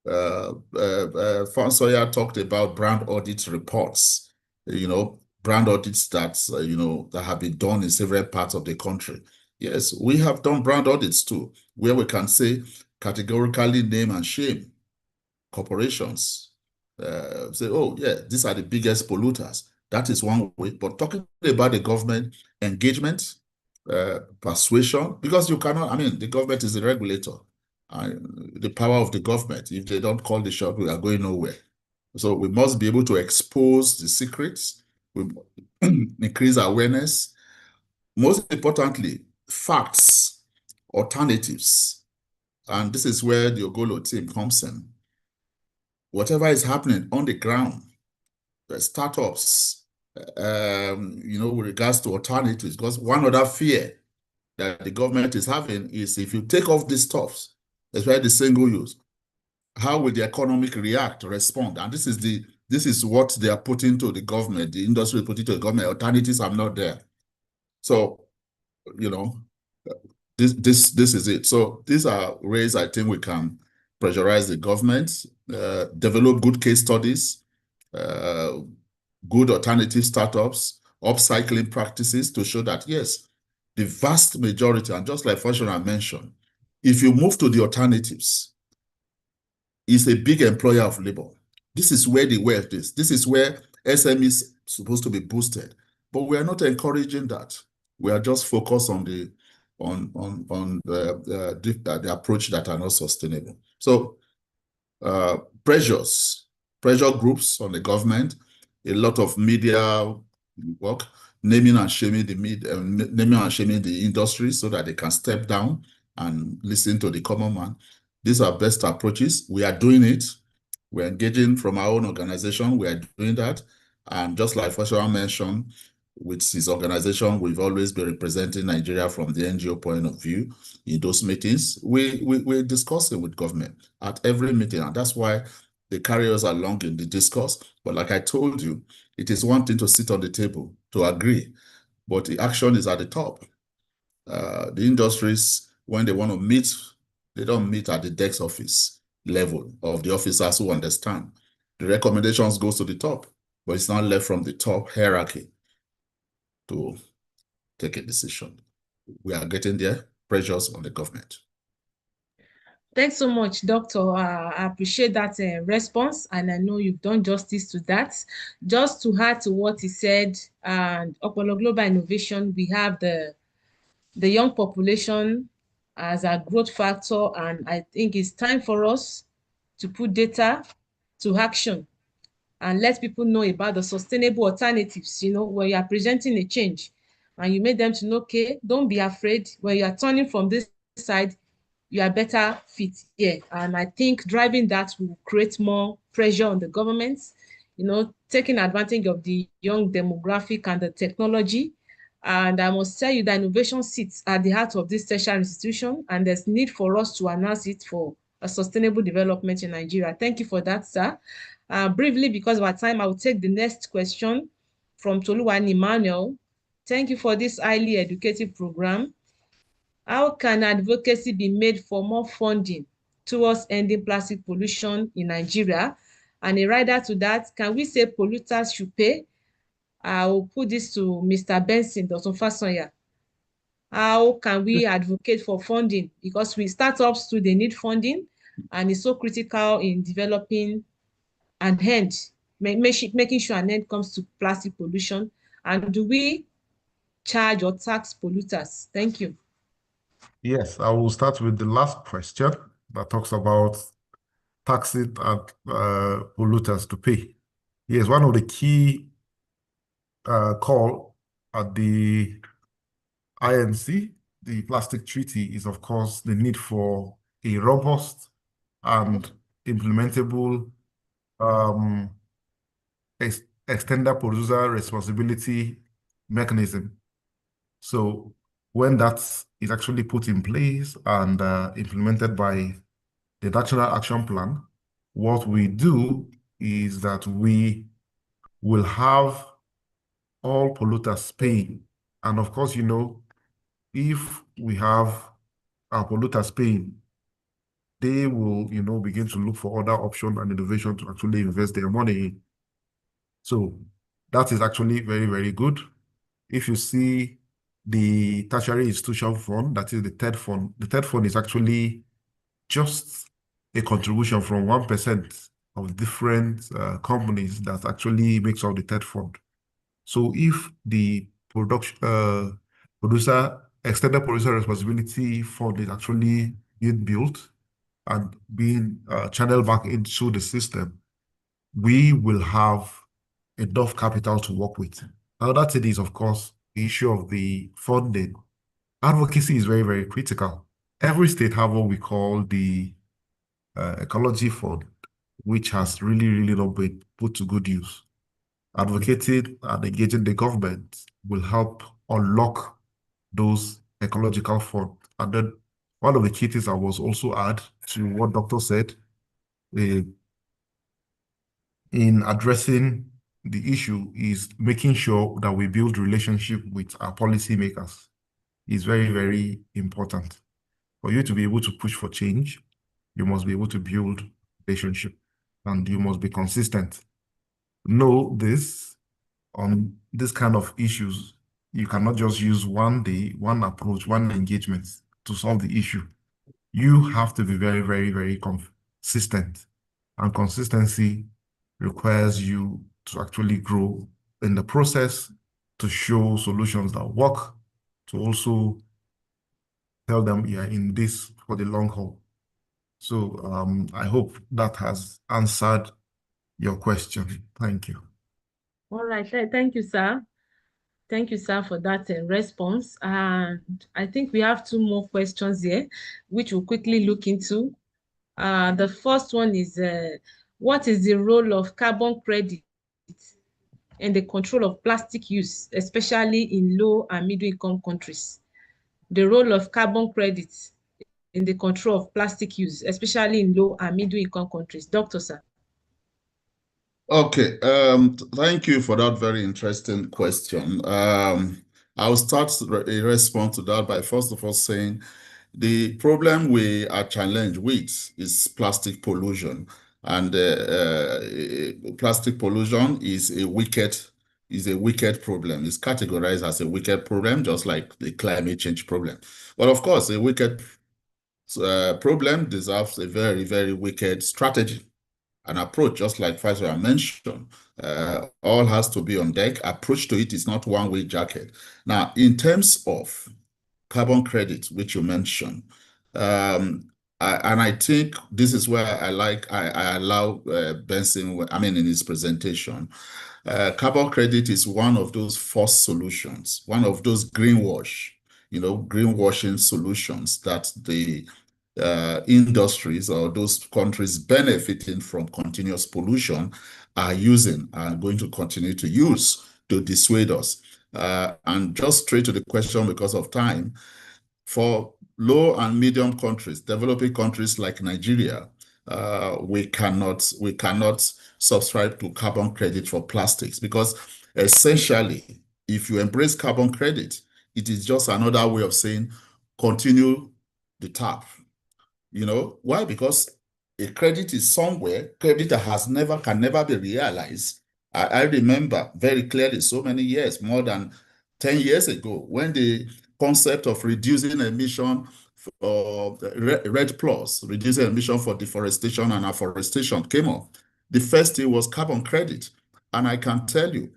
Fonsoya talked about brand audit reports, brand audits that, that have been done in several parts of the country. Yes, we have done brand audits too, where we can say categorically name and shame corporations. Say, oh yeah, these are the biggest polluters. That is one way. But talking about the government engagement, persuasion, because you cannot, the government is the regulator. The power of the government, if they don't call the shot, we are going nowhere. So we must be able to expose the secrets, we increase awareness. Most importantly, facts, alternatives. And this is where the Ogolo team comes in. Whatever is happening on the ground, the startups, with regards to alternatives, because one other fear that the government is having is if you take off these stuffs, especially the single use, how will the economic respond? And this is what they are putting to the government, the industry is putting to the government. Alternatives are not there. So, this is it. So these are ways I think we can pressurize the government, develop good case studies, good alternative startups, upcycling practices to show that, yes, the vast majority, and just like Fortuna mentioned, if you move to the alternatives, it's a big employer of labor. This is where the wealth is. This is where SME is supposed to be boosted. But we are not encouraging that. We are just focused on the approach that are not sustainable. So pressure groups on the government, a lot of media work, naming and shaming the industry so that they can step down and listen to the common man. These are best approaches. We are doing it. We're engaging from our own organization. We are doing that. And just like Foshua mentioned, with his organization, we've always been representing Nigeria from the NGO point of view. In those meetings, we're discussing with government at every meeting. And that's why they carry us along in the discourse. But like I told you, it is one thing to sit on the table, to agree, but the action is at the top. The industries, when they want to meet, they don't meet at the desk office level of the officers who understand. The recommendations goes to the top, but it's not left from the top hierarchy to take a decision. We are getting there, pressures on the government. Thanks so much, Doctor. I appreciate that response, and I know you've done justice to that. Just to add to what he said, and Okpolo Global Innovation, we have the young population as a growth factor, and I think it's time for us to put data to action and let people know about the sustainable alternatives. When you are presenting a change and you make them to know, okay, don't be afraid. When you are turning from this side, you are better fit here. And I think driving that will create more pressure on the government, taking advantage of the young demographic and the technology. And I must tell you that innovation sits at the heart of this tertiary institution, and there's need for us to announce it for a sustainable development in Nigeria. Thank you for that, sir. Briefly, because of our time, I will take the next question from Toluwani Emmanuel. Thank you for this highly educative program. How can advocacy be made for more funding towards ending plastic pollution in Nigeria? And a rider to that, can we say polluters should pay? I will put this to Mr. Benson, Dr. Fasanya. How can we advocate for funding? Because we startups too, they need funding, and it's so critical in developing an end, making sure an end comes to plastic pollution. And do we charge or tax polluters? Thank you. Yes, I will start with the last question that talks about taxing and polluters to pay. Yes, one of the key call at the INC, the plastic treaty, is of course the need for a robust and implementable extended producer responsibility mechanism. So when that is actually put in place and implemented by the National Action Plan, what we do is that we will have all polluters paying. And of course, if we have our polluters paying, they will, begin to look for other options and innovation to actually invest their money in. So that is actually very, very good. If you see the tertiary institution fund, that is the third fund is actually just a contribution from 1% of different companies that actually makes up the third fund. So if the extended producer responsibility fund is actually being built and being channeled back into the system, we will have enough capital to work with. Another thing is, of course, the issue of the funding. Advocacy is very, very critical. Every state have what we call the ecology fund, which has really, really not been put to good use. Advocating and engaging the government will help unlock those ecological funds. And then one of the key things I was also add to what Dr. said, in addressing the issue is making sure that we build relationship with our policymakers. Is very, very important. For you to be able to push for change, you must be able to build relationship and you must be consistent. Know this on this kind of issues. You cannot just use one day, one approach, one engagement to solve the issue. You have to be very, very, very consistent. And consistency requires you to actually grow in the process, to show solutions that work, to also tell them you're in this for the long haul. So I hope that has answered your question. Thank you. All right. Thank you, sir. Thank you, sir, for that response. And I think we have two more questions here, which we'll quickly look into. The first one is, what is the role of carbon credit in the control of plastic use, especially in low and middle income countries? The role of carbon credits in the control of plastic use, especially in low and middle income countries. Dr. Sir. Okay, thank you for that very interesting question. I'll start a response to that by first of all saying the problem we are challenged with is plastic pollution. And plastic pollution is a wicked problem. It's categorized as a wicked problem, just like the climate change problem. But of course, a wicked problem deserves a very, very wicked strategy, an approach, just like Faisal mentioned. All has to be on deck. Approach to it is not one-way jacket. Now, in terms of carbon credit, which you mentioned, and I think this is where I allow Benson, in his presentation. Carbon credit is one of those forced solutions, one of those greenwashing solutions that the industries or those countries benefiting from continuous pollution are using and going to continue to use to dissuade us. And just straight to the question because of time, for low and medium countries, developing countries like Nigeria, we cannot subscribe to carbon credit for plastics because essentially, if you embrace carbon credit, it is just another way of saying continue the tap. Why? Because a credit is somewhere, credit that can never be realized. I remember very clearly so many years, more than 10 years ago, when the concept of reducing emission for REDD+, reducing emission for deforestation and afforestation came up. The first thing was carbon credit. And I can tell you,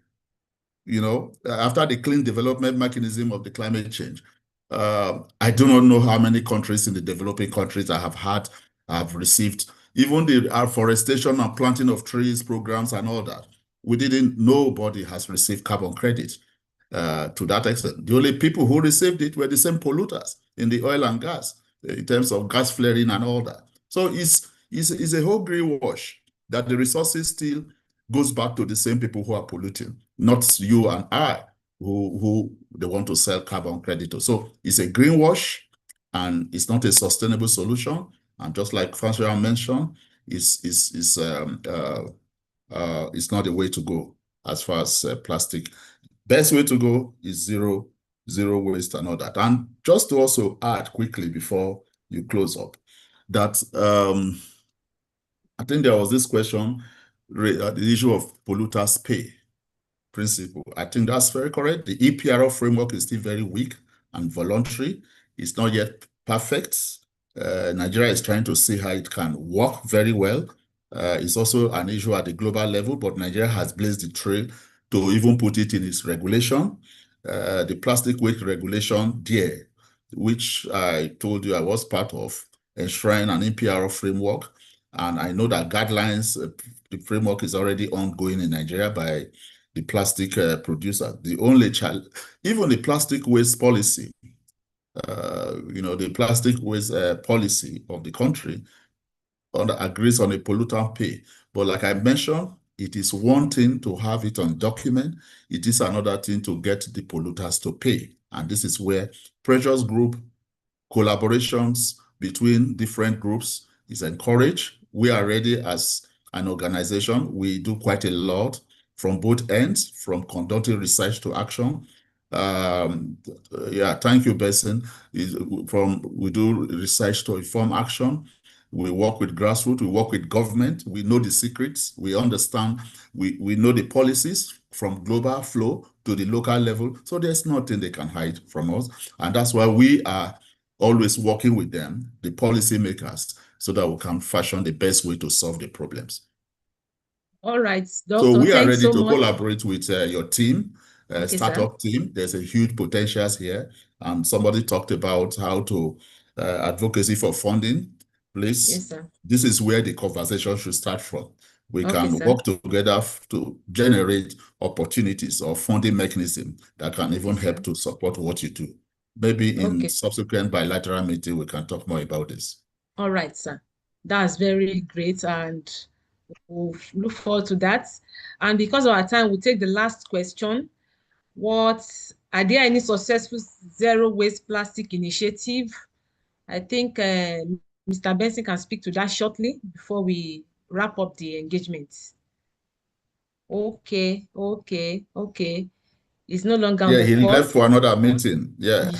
after the clean development mechanism of the climate change, I do not know how many countries in the developing countries have received, even the afforestation and planting of trees programs and all that. Nobody has received carbon credit to that extent. The only people who received it were the same polluters in the oil and gas, in terms of gas flaring and all that. So it's a whole greenwash that the resources still goes back to the same people who are polluting, not you and I, who they want to sell carbon credit to. So it's a greenwash, and it's not a sustainable solution. And just like Francois mentioned, it's not the way to go as far as plastic. Best way to go is zero waste and all that. And just to also add quickly before you close up, that I think there was this question, the issue of polluters pay principle. I think that's very correct. The EPRO framework is still very weak and voluntary. It's not yet perfect. Nigeria is trying to see how it can work very well. It's also an issue at the global level, but Nigeria has blazed the trail to even put it in its regulation. The plastic waste regulation there, which I told you I was part of, enshrine an EPRO framework. And I know that guidelines, the framework is already ongoing in Nigeria by the plastic producer. The only challenge, even the plastic waste policy, the plastic waste policy of the country agrees on a pollutant pay. But like I mentioned, it is one thing to have it on document. It is another thing to get the polluters to pay. And this is where pressures group collaborations between different groups is encouraged. We are ready as an organization. We do quite a lot from both ends, from conducting research to action. Thank you, Besson. We do research to inform action. We work with grassroots, we work with government. We know the secrets, we understand, we know the policies from global flow to the local level. So there's nothing they can hide from us. And that's why we are always working with them, the policymakers, so that we can fashion the best way to solve the problems. All right, Doctor, so we are ready so to much. collaborate with your team, startup team. There's a huge potential here. And somebody talked about how to advocacy for funding. Please, yes, sir. This is where the conversation should start from. We can work together to generate opportunities or funding mechanism that can even help to support what you do. Maybe in subsequent bilateral meeting, we can talk more about this. All right, sir. That's very great, and we'll look forward to that. And because of our time, we'll take the last question. Are there any successful zero waste plastic initiative? I think Mr. Benson can speak to that shortly before we wrap up the engagement. Okay. It's no longer on the he call. left for another meeting. Yeah,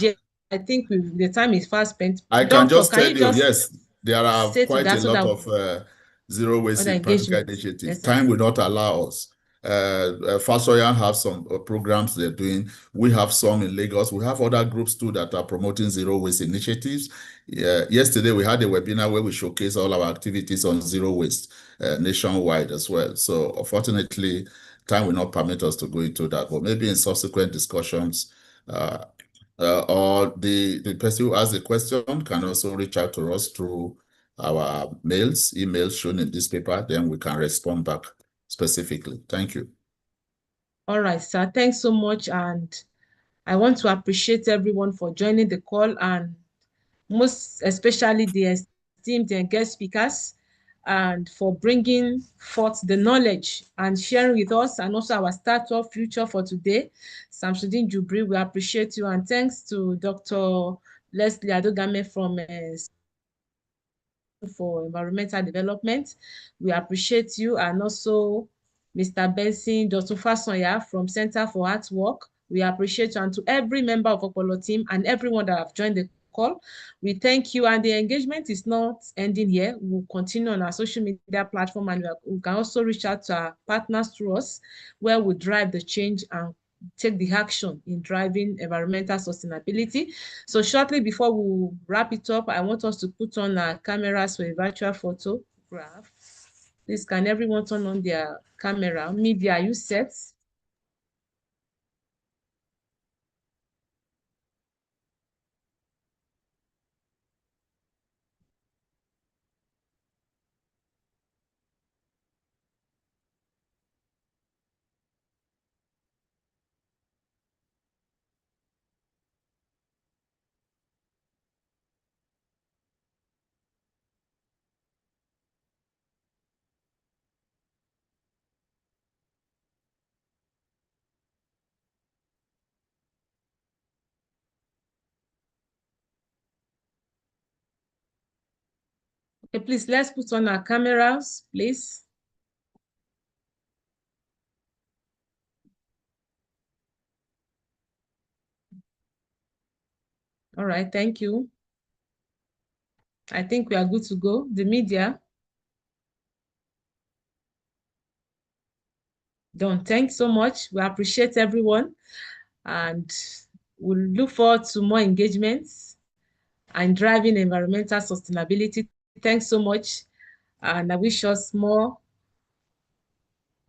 I think the time is fast spent. I can just tell you, yes, there are quite a lot of zero waste practical initiatives. Yes, time will not allow us. FASOYA have some programs they're doing. We have some in Lagos. We have other groups too that are promoting zero waste initiatives. Yesterday, we had a webinar where we showcase all our activities on zero waste nationwide as well. So unfortunately, time will not permit us to go into that, but maybe in subsequent discussions, or the person who asked the question can also reach out to us through our emails shown in this paper, then we can respond back specifically. Thank you. All right, sir. Thanks so much. And I want to appreciate everyone for joining the call, and most especially the esteemed and guest speakers, and for bringing forth the knowledge and sharing with us, and also our startup future for today. Samsudeen Jubri, we appreciate you, and thanks to Dr. Leslie Adogame from for Environmental Development. We appreciate you, and also Mr. Benson, Dr. FASOYA from Center for Artwork. We appreciate you, and to every member of Okpolo team and everyone that have joined the call. We thank you, and the engagement is not ending here. We'll continue on our social media platform, and we can also reach out to our partners through us, where we drive the change and take the action in driving environmental sustainability. So shortly before we wrap it up, I want us to put on our cameras for a virtual photograph. Please, can everyone turn on their camera? Media, are you set? Okay, please, let's put on our cameras, please. All right, thank you. I think we are good to go. The media. Done. Thanks so much. We appreciate everyone, and we'll look forward to more engagements and driving environmental sustainability. Thanks so much, and I wish us more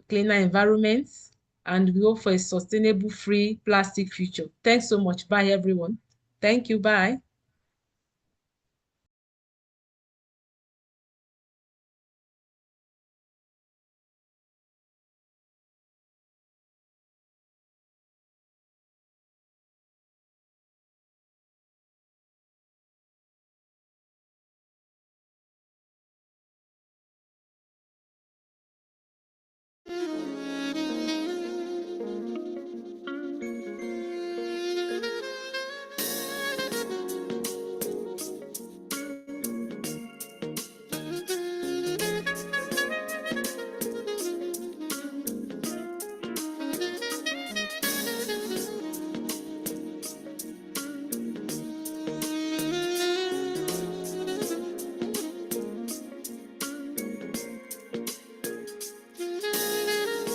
cleaner environments, and we hope for a sustainable, free plastic future. Thanks so much. Bye, everyone. Thank you. Bye.